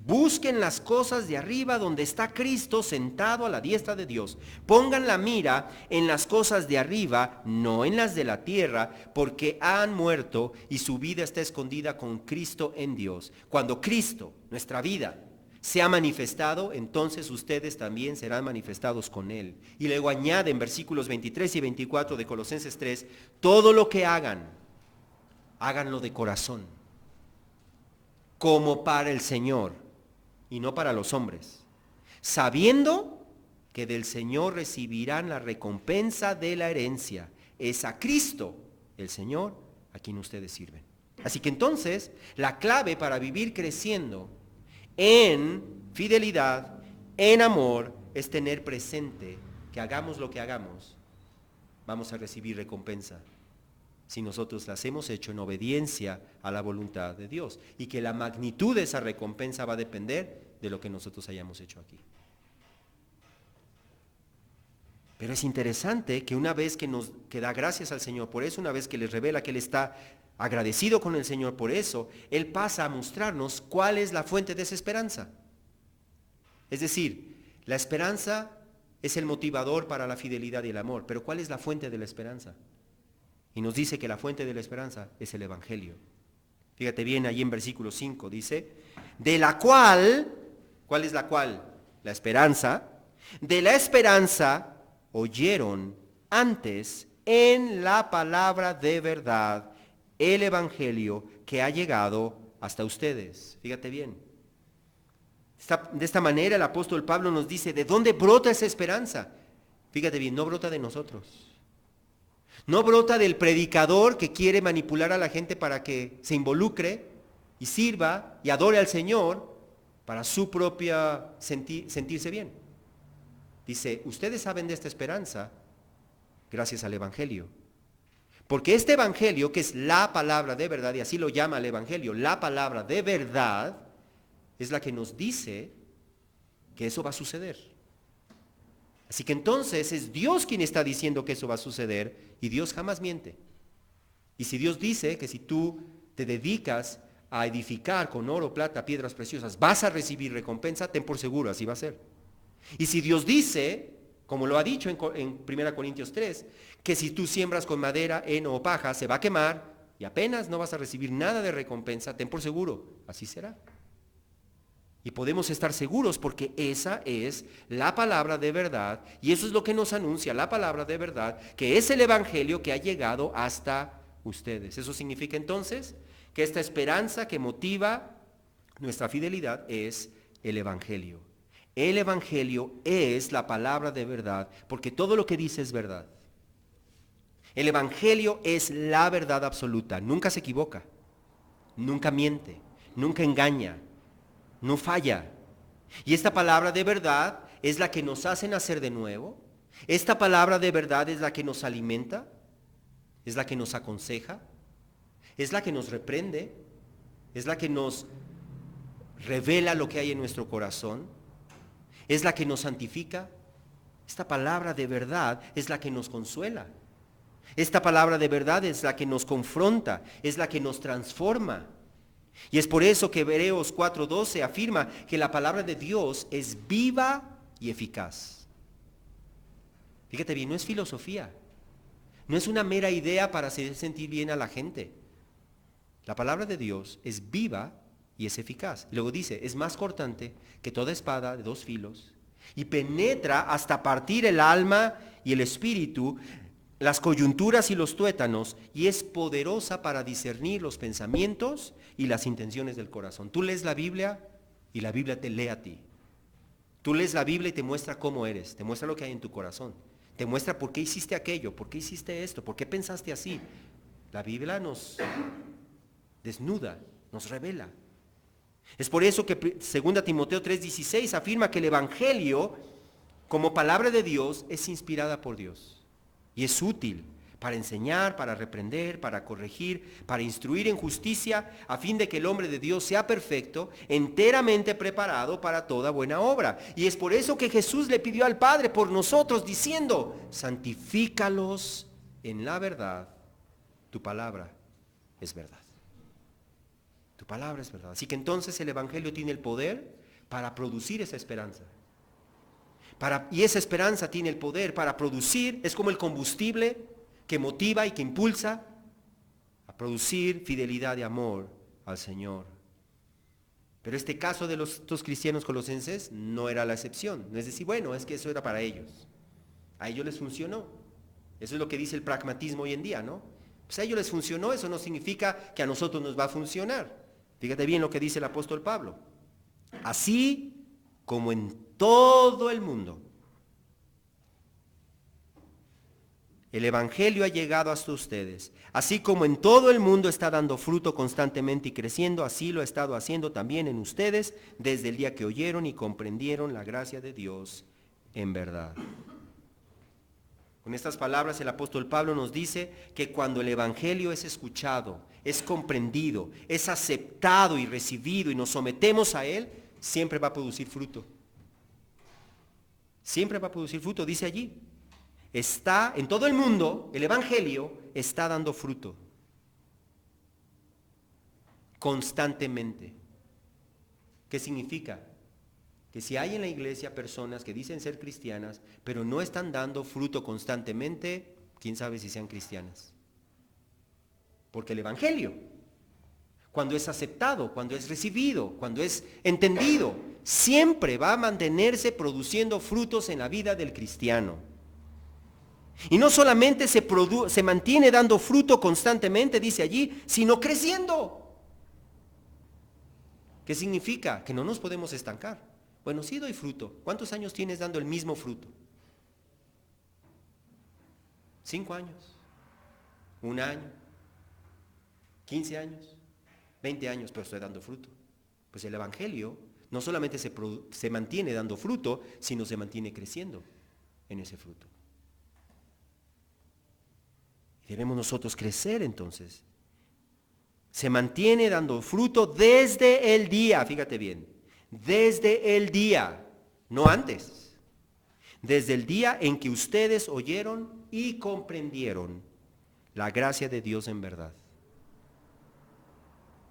Busquen las cosas de arriba donde está Cristo sentado a la diestra de Dios. Pongan la mira en las cosas de arriba, no en las de la tierra, porque han muerto y su vida está escondida con Cristo en Dios. Cuando Cristo, nuestra vida, se ha manifestado, entonces ustedes también serán manifestados con Él. Y luego añade en versículos 23 y 24 de Colosenses 3, todo lo que hagan, háganlo de corazón, como para el Señor y no para los hombres, sabiendo que del Señor recibirán la recompensa de la herencia. Es a Cristo, el Señor, a quien ustedes sirven. Así que entonces, la clave para vivir creciendo en fidelidad, en amor, es tener presente que hagamos lo que hagamos, vamos a recibir recompensa si nosotros las hemos hecho en obediencia a la voluntad de Dios, y que la magnitud de esa recompensa va a depender de lo que nosotros hayamos hecho aquí. Pero es interesante que una vez que da gracias al Señor por eso, una vez que les revela que Él está agradecido con el Señor por eso, Él pasa a mostrarnos cuál es la fuente de esa esperanza. Es decir, la esperanza es el motivador para la fidelidad y el amor, pero ¿cuál es la fuente de la esperanza? Y nos dice que la fuente de la esperanza es el Evangelio. Fíjate bien, ahí en versículo 5 dice, de la cual, ¿cuál es la cual? La esperanza. De la esperanza oyeron antes en la palabra de verdad, el Evangelio que ha llegado hasta ustedes. Fíjate bien. De esta manera el apóstol Pablo nos dice, ¿de dónde brota esa esperanza? Fíjate bien, no brota de nosotros. No brota del predicador que quiere manipular a la gente para que se involucre y sirva y adore al Señor para su propia sentirse bien. Dice, ustedes saben de esta esperanza gracias al Evangelio. Porque este Evangelio, que es la palabra de verdad, y así lo llama el Evangelio, la palabra de verdad, es la que nos dice que eso va a suceder. Así que entonces es Dios quien está diciendo que eso va a suceder y Dios jamás miente. Y si Dios dice que si tú te dedicas a edificar con oro, plata, piedras preciosas, vas a recibir recompensa, ten por seguro, así va a ser. Y si Dios dice, como lo ha dicho en 1 Corintios 3, que si tú siembras con madera, heno o paja, se va a quemar y apenas no vas a recibir nada de recompensa, ten por seguro, así será. Y podemos estar seguros porque esa es la palabra de verdad y eso es lo que nos anuncia la palabra de verdad, que es el Evangelio que ha llegado hasta ustedes. Eso significa entonces que esta esperanza que motiva nuestra fidelidad es el Evangelio. El Evangelio es la palabra de verdad porque todo lo que dice es verdad. El Evangelio es la verdad absoluta, nunca se equivoca, nunca miente, nunca engaña. No falla. Y esta palabra de verdad es la que nos hace nacer de nuevo. Esta palabra de verdad es la que nos alimenta, es la que nos aconseja, es la que nos reprende, es la que nos revela lo que hay en nuestro corazón, es la que nos santifica. Esta palabra de verdad es la que nos consuela. Esta palabra de verdad es la que nos confronta, es la que nos transforma. Y es por eso que Hebreos 4:12 afirma que la palabra de Dios es viva y eficaz. Fíjate bien, no es filosofía, no es una mera idea para hacer sentir bien a la gente. La palabra de Dios es viva y es eficaz. Luego dice, es más cortante que toda espada de dos filos y penetra hasta partir el alma y el espíritu, las coyunturas y los tuétanos, y es poderosa para discernir los pensamientos y las intenciones del corazón. Tú lees la Biblia y la Biblia te lee a ti. Tú lees la Biblia y te muestra cómo eres, te muestra lo que hay en tu corazón, te muestra por qué hiciste aquello, por qué hiciste esto, por qué pensaste así. La Biblia nos desnuda, nos revela. Es por eso que 2 Timoteo 3:16 afirma que el Evangelio, como palabra de Dios, es inspirada por Dios y es útil para enseñar, para reprender, para corregir, para instruir en justicia, a fin de que el hombre de Dios sea perfecto, enteramente preparado para toda buena obra. Y es por eso que Jesús le pidió al Padre por nosotros, diciendo: santifícalos en la verdad, tu palabra es verdad. Tu palabra es verdad. Así que entonces el Evangelio tiene el poder para producir esa esperanza. Y esa esperanza tiene el poder para producir, es como el combustible que motiva y que impulsa a producir fidelidad y amor al Señor. Pero este caso de estos cristianos colosenses no era la excepción. No es decir, bueno, es que eso era para ellos. A ellos les funcionó. Eso es lo que dice el pragmatismo hoy en día, ¿no? Pues a ellos les funcionó, eso no significa que a nosotros nos va a funcionar. Fíjate bien lo que dice el apóstol Pablo. Así como en todo el mundo, el Evangelio ha llegado hasta ustedes. Así como en todo el mundo está dando fruto constantemente y creciendo, así lo ha estado haciendo también en ustedes desde el día que oyeron y comprendieron la gracia de Dios en verdad. Con estas palabras el apóstol Pablo nos dice que cuando el Evangelio es escuchado, es comprendido, es aceptado y recibido y nos sometemos a él, siempre va a producir fruto. Siempre va a producir fruto, dice allí. Está en todo el mundo, el Evangelio está dando fruto constantemente. ¿Qué significa? Que si hay en la iglesia personas que dicen ser cristianas, pero no están dando fruto constantemente, quién sabe si sean cristianas. Porque el Evangelio, cuando es aceptado, cuando es recibido, cuando es entendido, siempre va a mantenerse produciendo frutos en la vida del cristiano. Y no solamente se mantiene dando fruto constantemente, dice allí, sino creciendo. ¿Qué significa? Que no nos podemos estancar. Bueno, sí doy fruto. ¿Cuántos años tienes dando el mismo fruto? 5 años, 1 año, 15 años, 20 años, pero estoy dando fruto. Pues el Evangelio no solamente se mantiene dando fruto, sino se mantiene creciendo en ese fruto. Debemos nosotros crecer entonces. Se mantiene dando fruto desde el día, fíjate bien, desde el día, no antes. Desde el día en que ustedes oyeron y comprendieron la gracia de Dios en verdad.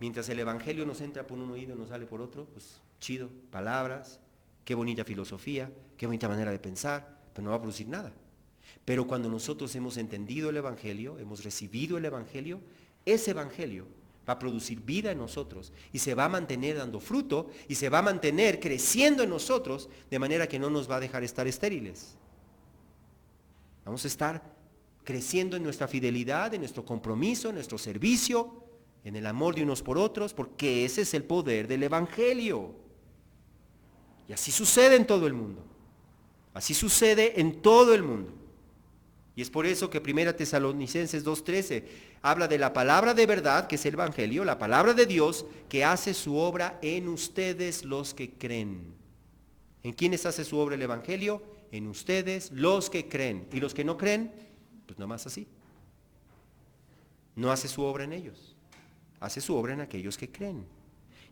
Mientras el Evangelio nos entra por un oído y nos sale por otro, pues chido, palabras, qué bonita filosofía, qué bonita manera de pensar, pero no va a producir nada. Pero cuando nosotros hemos entendido el Evangelio, hemos recibido el Evangelio, ese Evangelio va a producir vida en nosotros y se va a mantener dando fruto y se va a mantener creciendo en nosotros de manera que no nos va a dejar estar estériles. Vamos a estar creciendo en nuestra fidelidad, en nuestro compromiso, en nuestro servicio, en el amor de unos por otros, porque ese es el poder del Evangelio. Y así sucede en todo el mundo. Así sucede en todo el mundo. Y es por eso que 1 Tesalonicenses 2:13 habla de la palabra de verdad, que es el Evangelio, la palabra de Dios, que hace su obra en ustedes los que creen. ¿En quiénes hace su obra el Evangelio? En ustedes los que creen. ¿Y los que no creen? Pues nomás así. No hace su obra en ellos. Hace su obra en aquellos que creen.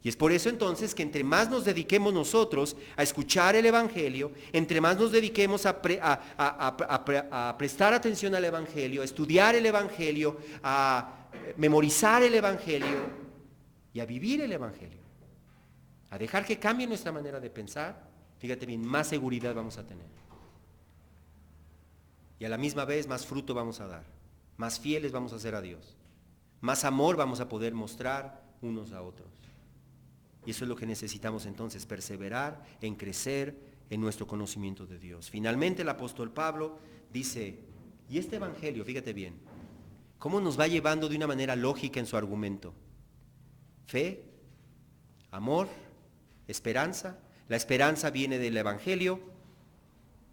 Y es por eso entonces que entre más nos dediquemos nosotros a escuchar el Evangelio, entre más nos dediquemos a prestar atención al Evangelio, a estudiar el Evangelio, a memorizar el Evangelio y a vivir el Evangelio, a dejar que cambie nuestra manera de pensar, fíjate bien, más seguridad vamos a tener. Y a la misma vez más fruto vamos a dar, más fieles vamos a ser a Dios, más amor vamos a poder mostrar unos a otros. Y eso es lo que necesitamos entonces, perseverar en crecer en nuestro conocimiento de Dios. Finalmente el apóstol Pablo dice, Y este evangelio, fíjate bien, cómo nos va llevando de una manera lógica en su argumento. Fe, amor, esperanza. La esperanza viene del evangelio,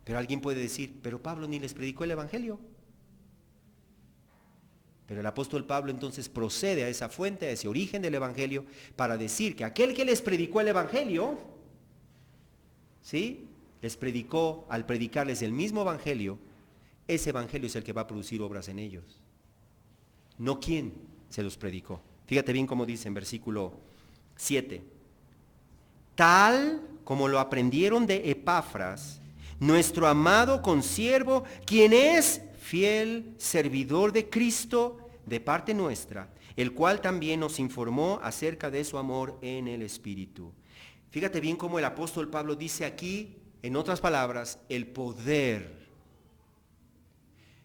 pero alguien puede decir, pero Pablo ni les predicó el evangelio. Pero el apóstol Pablo entonces procede a esa fuente, a ese origen del evangelio, para decir que aquel que les predicó el evangelio, ¿sí?, les predicó, al predicarles el mismo evangelio, ese evangelio es el que va a producir obras en ellos. No quién se los predicó. Fíjate bien cómo dice en versículo 7. Tal como lo aprendieron de Epafras, nuestro amado consiervo, quien es fiel servidor de Cristo de parte nuestra, el cual también nos informó acerca de su amor en el Espíritu. Fíjate bien cómo el apóstol Pablo dice aquí, en otras palabras, el poder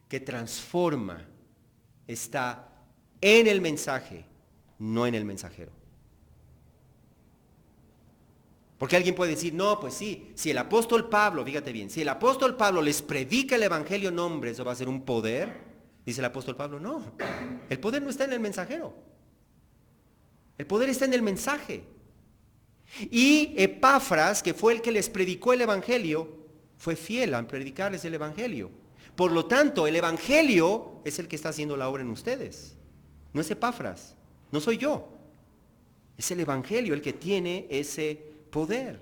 que transforma está en el mensaje, no en el mensajero. Porque alguien puede decir, no, pues sí, si el apóstol Pablo, fíjate bien, si el apóstol Pablo les predica el evangelio en nombre, eso va a ser un poder. Dice el apóstol Pablo, no, el poder no está en el mensajero. El poder está en el mensaje. Y Epafras, que fue el que les predicó el evangelio, fue fiel a predicarles el evangelio. Por lo tanto, el evangelio es el que está haciendo la obra en ustedes. No es Epafras, no soy yo. Es el evangelio el que tiene ese poder.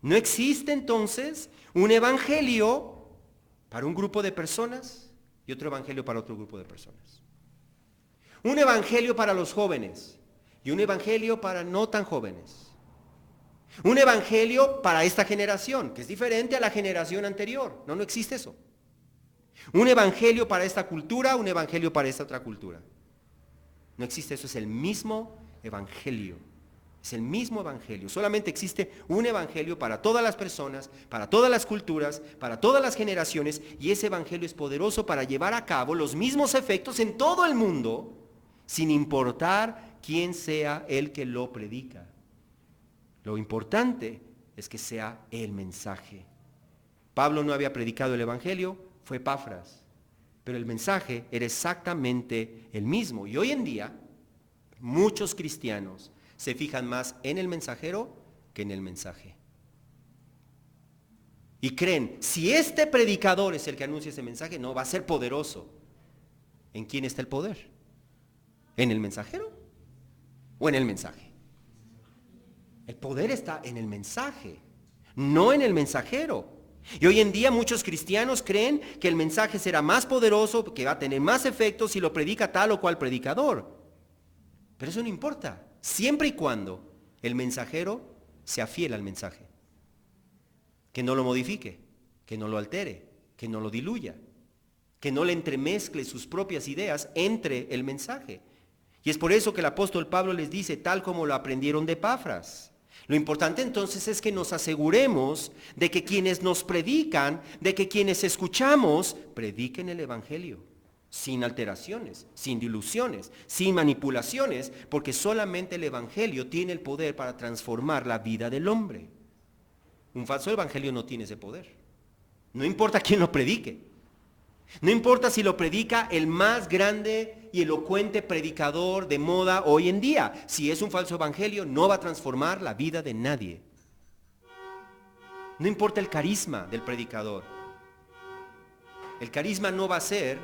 No existe entonces un evangelio para un grupo de personas y otro evangelio para otro grupo de personas. Un evangelio para los jóvenes y un evangelio para no tan jóvenes. Un evangelio para esta generación, que es diferente a la generación anterior. No existe eso. Un evangelio para esta cultura, un evangelio para esta otra cultura. No existe eso, es el mismo evangelio. Es el mismo evangelio. Solamente existe un evangelio para todas las personas, para todas las culturas, para todas las generaciones, y ese evangelio es poderoso para llevar a cabo los mismos efectos en todo el mundo, sin importar quién sea el que lo predica. Lo importante es que sea el mensaje. Pablo no había predicado el evangelio, fue Epafras, pero el mensaje era exactamente el mismo. Y hoy en día, muchos cristianos se fijan más en el mensajero que en el mensaje. Y creen, si este predicador es el que anuncia ese mensaje, no, va a ser poderoso. ¿En quién está el poder? ¿En el mensajero o en el mensaje? El poder está en el mensaje, no en el mensajero. Y hoy en día muchos cristianos creen que el mensaje será más poderoso, que va a tener más efecto si lo predica tal o cual predicador. Pero eso no importa, siempre y cuando el mensajero sea fiel al mensaje. Que no lo modifique, que no lo altere, que no lo diluya, que no le entremezcle sus propias ideas entre el mensaje. Y es por eso que el apóstol Pablo les dice, tal como lo aprendieron de Epafras. Lo importante entonces es que nos aseguremos de que quienes nos predican, de que quienes escuchamos, prediquen el evangelio, sin alteraciones, sin diluciones, sin manipulaciones, porque solamente el evangelio tiene el poder para transformar la vida del hombre. Un falso evangelio no tiene ese poder. No importa quién lo predique. No importa si lo predica el más grande y elocuente predicador de moda hoy en día. Si es un falso evangelio, no va a transformar la vida de nadie. No importa el carisma del predicador. El carisma no va a ser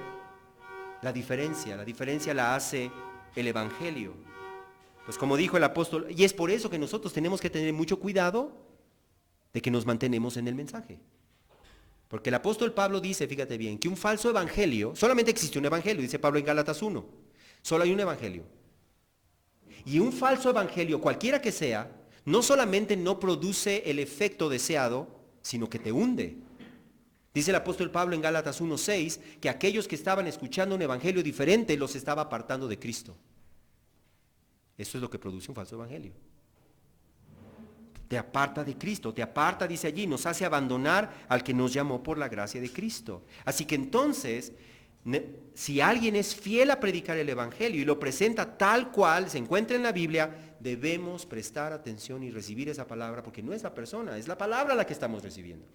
la diferencia la hace el evangelio. Pues como dijo el apóstol, y es por eso que nosotros tenemos que tener mucho cuidado de que nos mantenemos en el mensaje. Porque el apóstol Pablo dice, fíjate bien, que un falso evangelio, solamente existe un evangelio, dice Pablo en Gálatas 1, solo hay un evangelio. Y un falso evangelio, cualquiera que sea, no solamente no produce el efecto deseado, sino que te hunde. Dice el apóstol Pablo en Gálatas 1:6 que aquellos que estaban escuchando un evangelio diferente los estaba apartando de Cristo. Eso es lo que produce un falso evangelio. Te aparta de Cristo, te aparta, dice allí, nos hace abandonar al que nos llamó por la gracia de Cristo. Así que entonces, si alguien es fiel a predicar el evangelio y lo presenta tal cual se encuentra en la Biblia, debemos prestar atención y recibir esa palabra, porque no es la persona, es la palabra la que estamos recibiendo.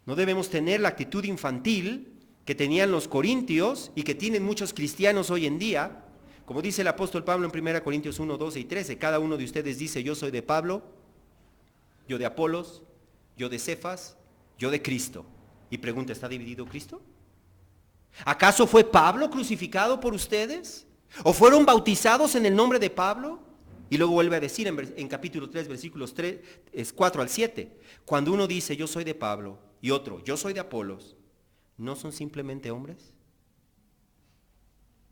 No debemos tener la actitud infantil que tenían los corintios y que tienen muchos cristianos hoy en día. Como dice el apóstol Pablo en 1 Corintios 1, 12 y 13, cada uno de ustedes dice, yo soy de Pablo, yo de Apolos, yo de Cefas, yo de Cristo. Y pregunta, ¿está dividido Cristo? ¿Acaso fue Pablo crucificado por ustedes? ¿O fueron bautizados en el nombre de Pablo? Y luego vuelve a decir en capítulo 3, versículos 4 al 7, cuando uno dice, yo soy de Pablo, y otro, yo soy de Apolos, ¿no son simplemente hombres?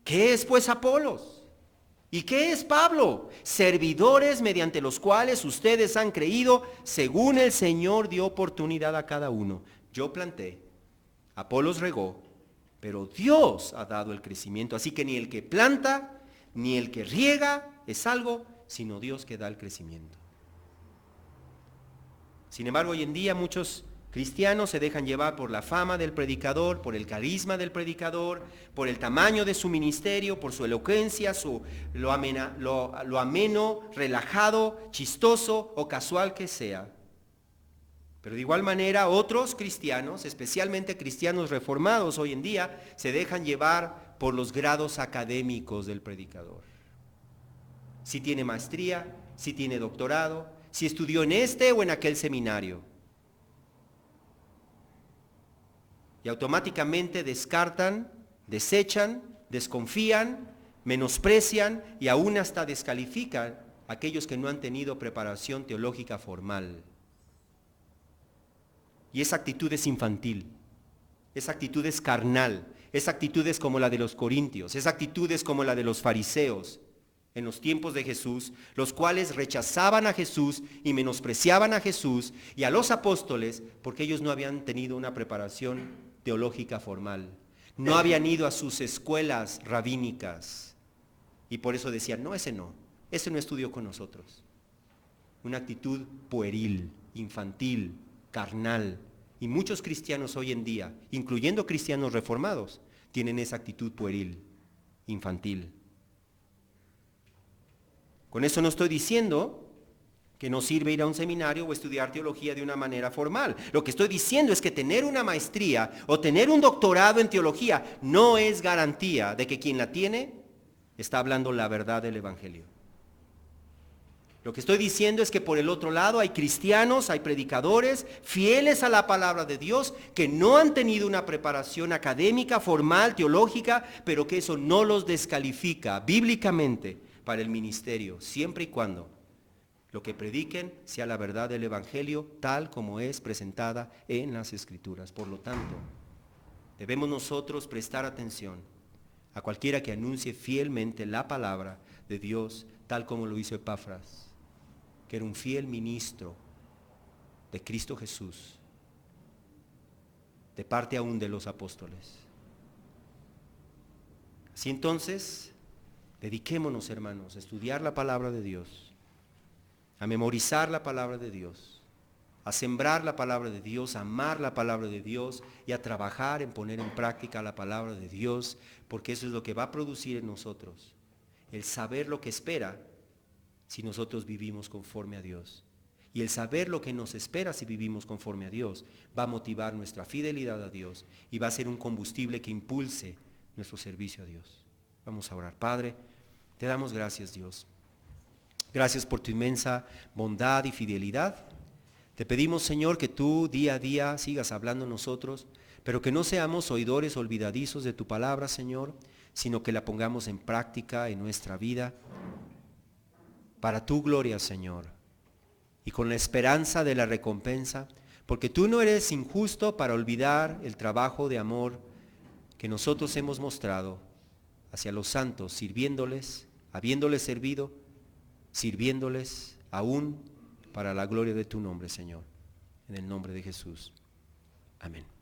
¿Qué es pues Apolos? ¿Y qué es Pablo? Servidores mediante los cuales ustedes han creído, según el Señor dio oportunidad a cada uno. Yo planté, Apolos regó, pero Dios ha dado el crecimiento. Así que ni el que planta, ni el que riega es algo, sino Dios que da el crecimiento. Sin embargo, hoy en día muchos cristianos se dejan llevar por la fama del predicador, por el carisma del predicador, por el tamaño de su ministerio, por su elocuencia, lo ameno, relajado, chistoso o casual que sea. Pero de igual manera otros cristianos, especialmente cristianos reformados hoy en día, se dejan llevar por los grados académicos del predicador. Si tiene maestría, si tiene doctorado, si estudió en este o en aquel seminario. Y automáticamente descartan, desechan, desconfían, menosprecian y aún hasta descalifican a aquellos que no han tenido preparación teológica formal. Y esa actitud es infantil, esa actitud es carnal, esa actitud es como la de los corintios, esa actitud es como la de los fariseos en los tiempos de Jesús, los cuales rechazaban a Jesús y menospreciaban a Jesús y a los apóstoles porque ellos no habían tenido una preparación teológica formal, no habían ido a sus escuelas rabínicas y por eso decían, no estudió con nosotros. Una actitud pueril, infantil, carnal. Y muchos cristianos hoy en día, incluyendo cristianos reformados, tienen esa actitud pueril, infantil. Con eso no estoy diciendo que no sirve ir a un seminario o estudiar teología de una manera formal. Lo que estoy diciendo es que tener una maestría o tener un doctorado en teología no es garantía de que quien la tiene está hablando la verdad del Evangelio. Lo que estoy diciendo es que por el otro lado hay cristianos, hay predicadores fieles a la palabra de Dios que no han tenido una preparación académica, formal, teológica, pero que eso no los descalifica bíblicamente para el ministerio, siempre y cuando lo que prediquen sea la verdad del Evangelio tal como es presentada en las Escrituras. Por lo tanto, debemos nosotros prestar atención a cualquiera que anuncie fielmente la palabra de Dios tal como lo hizo Epafras, que era un fiel ministro de Cristo Jesús, de parte aún de los apóstoles. Así entonces, dediquémonos, hermanos, a estudiar la palabra de Dios, a memorizar la palabra de Dios, a sembrar la palabra de Dios, a amar la palabra de Dios y a trabajar en poner en práctica la palabra de Dios, porque eso es lo que va a producir en nosotros el saber lo que espera si nosotros vivimos conforme a Dios. Y el saber lo que nos espera si vivimos conforme a Dios va a motivar nuestra fidelidad a Dios y va a ser un combustible que impulse nuestro servicio a Dios. Vamos a orar. Padre, te damos gracias, Dios. Gracias por tu inmensa bondad y fidelidad. Te pedimos, Señor, que tú día a día sigas hablando a nosotros, pero que no seamos oidores olvidadizos de tu palabra, Señor, sino que la pongamos en práctica en nuestra vida, para tu gloria, Señor, y con la esperanza de la recompensa, porque tú no eres injusto para olvidar el trabajo de amor que nosotros hemos mostrado hacia los santos, sirviéndoles, habiéndoles servido, sirviéndoles aún para la gloria de tu nombre, Señor. En el nombre de Jesús. Amén.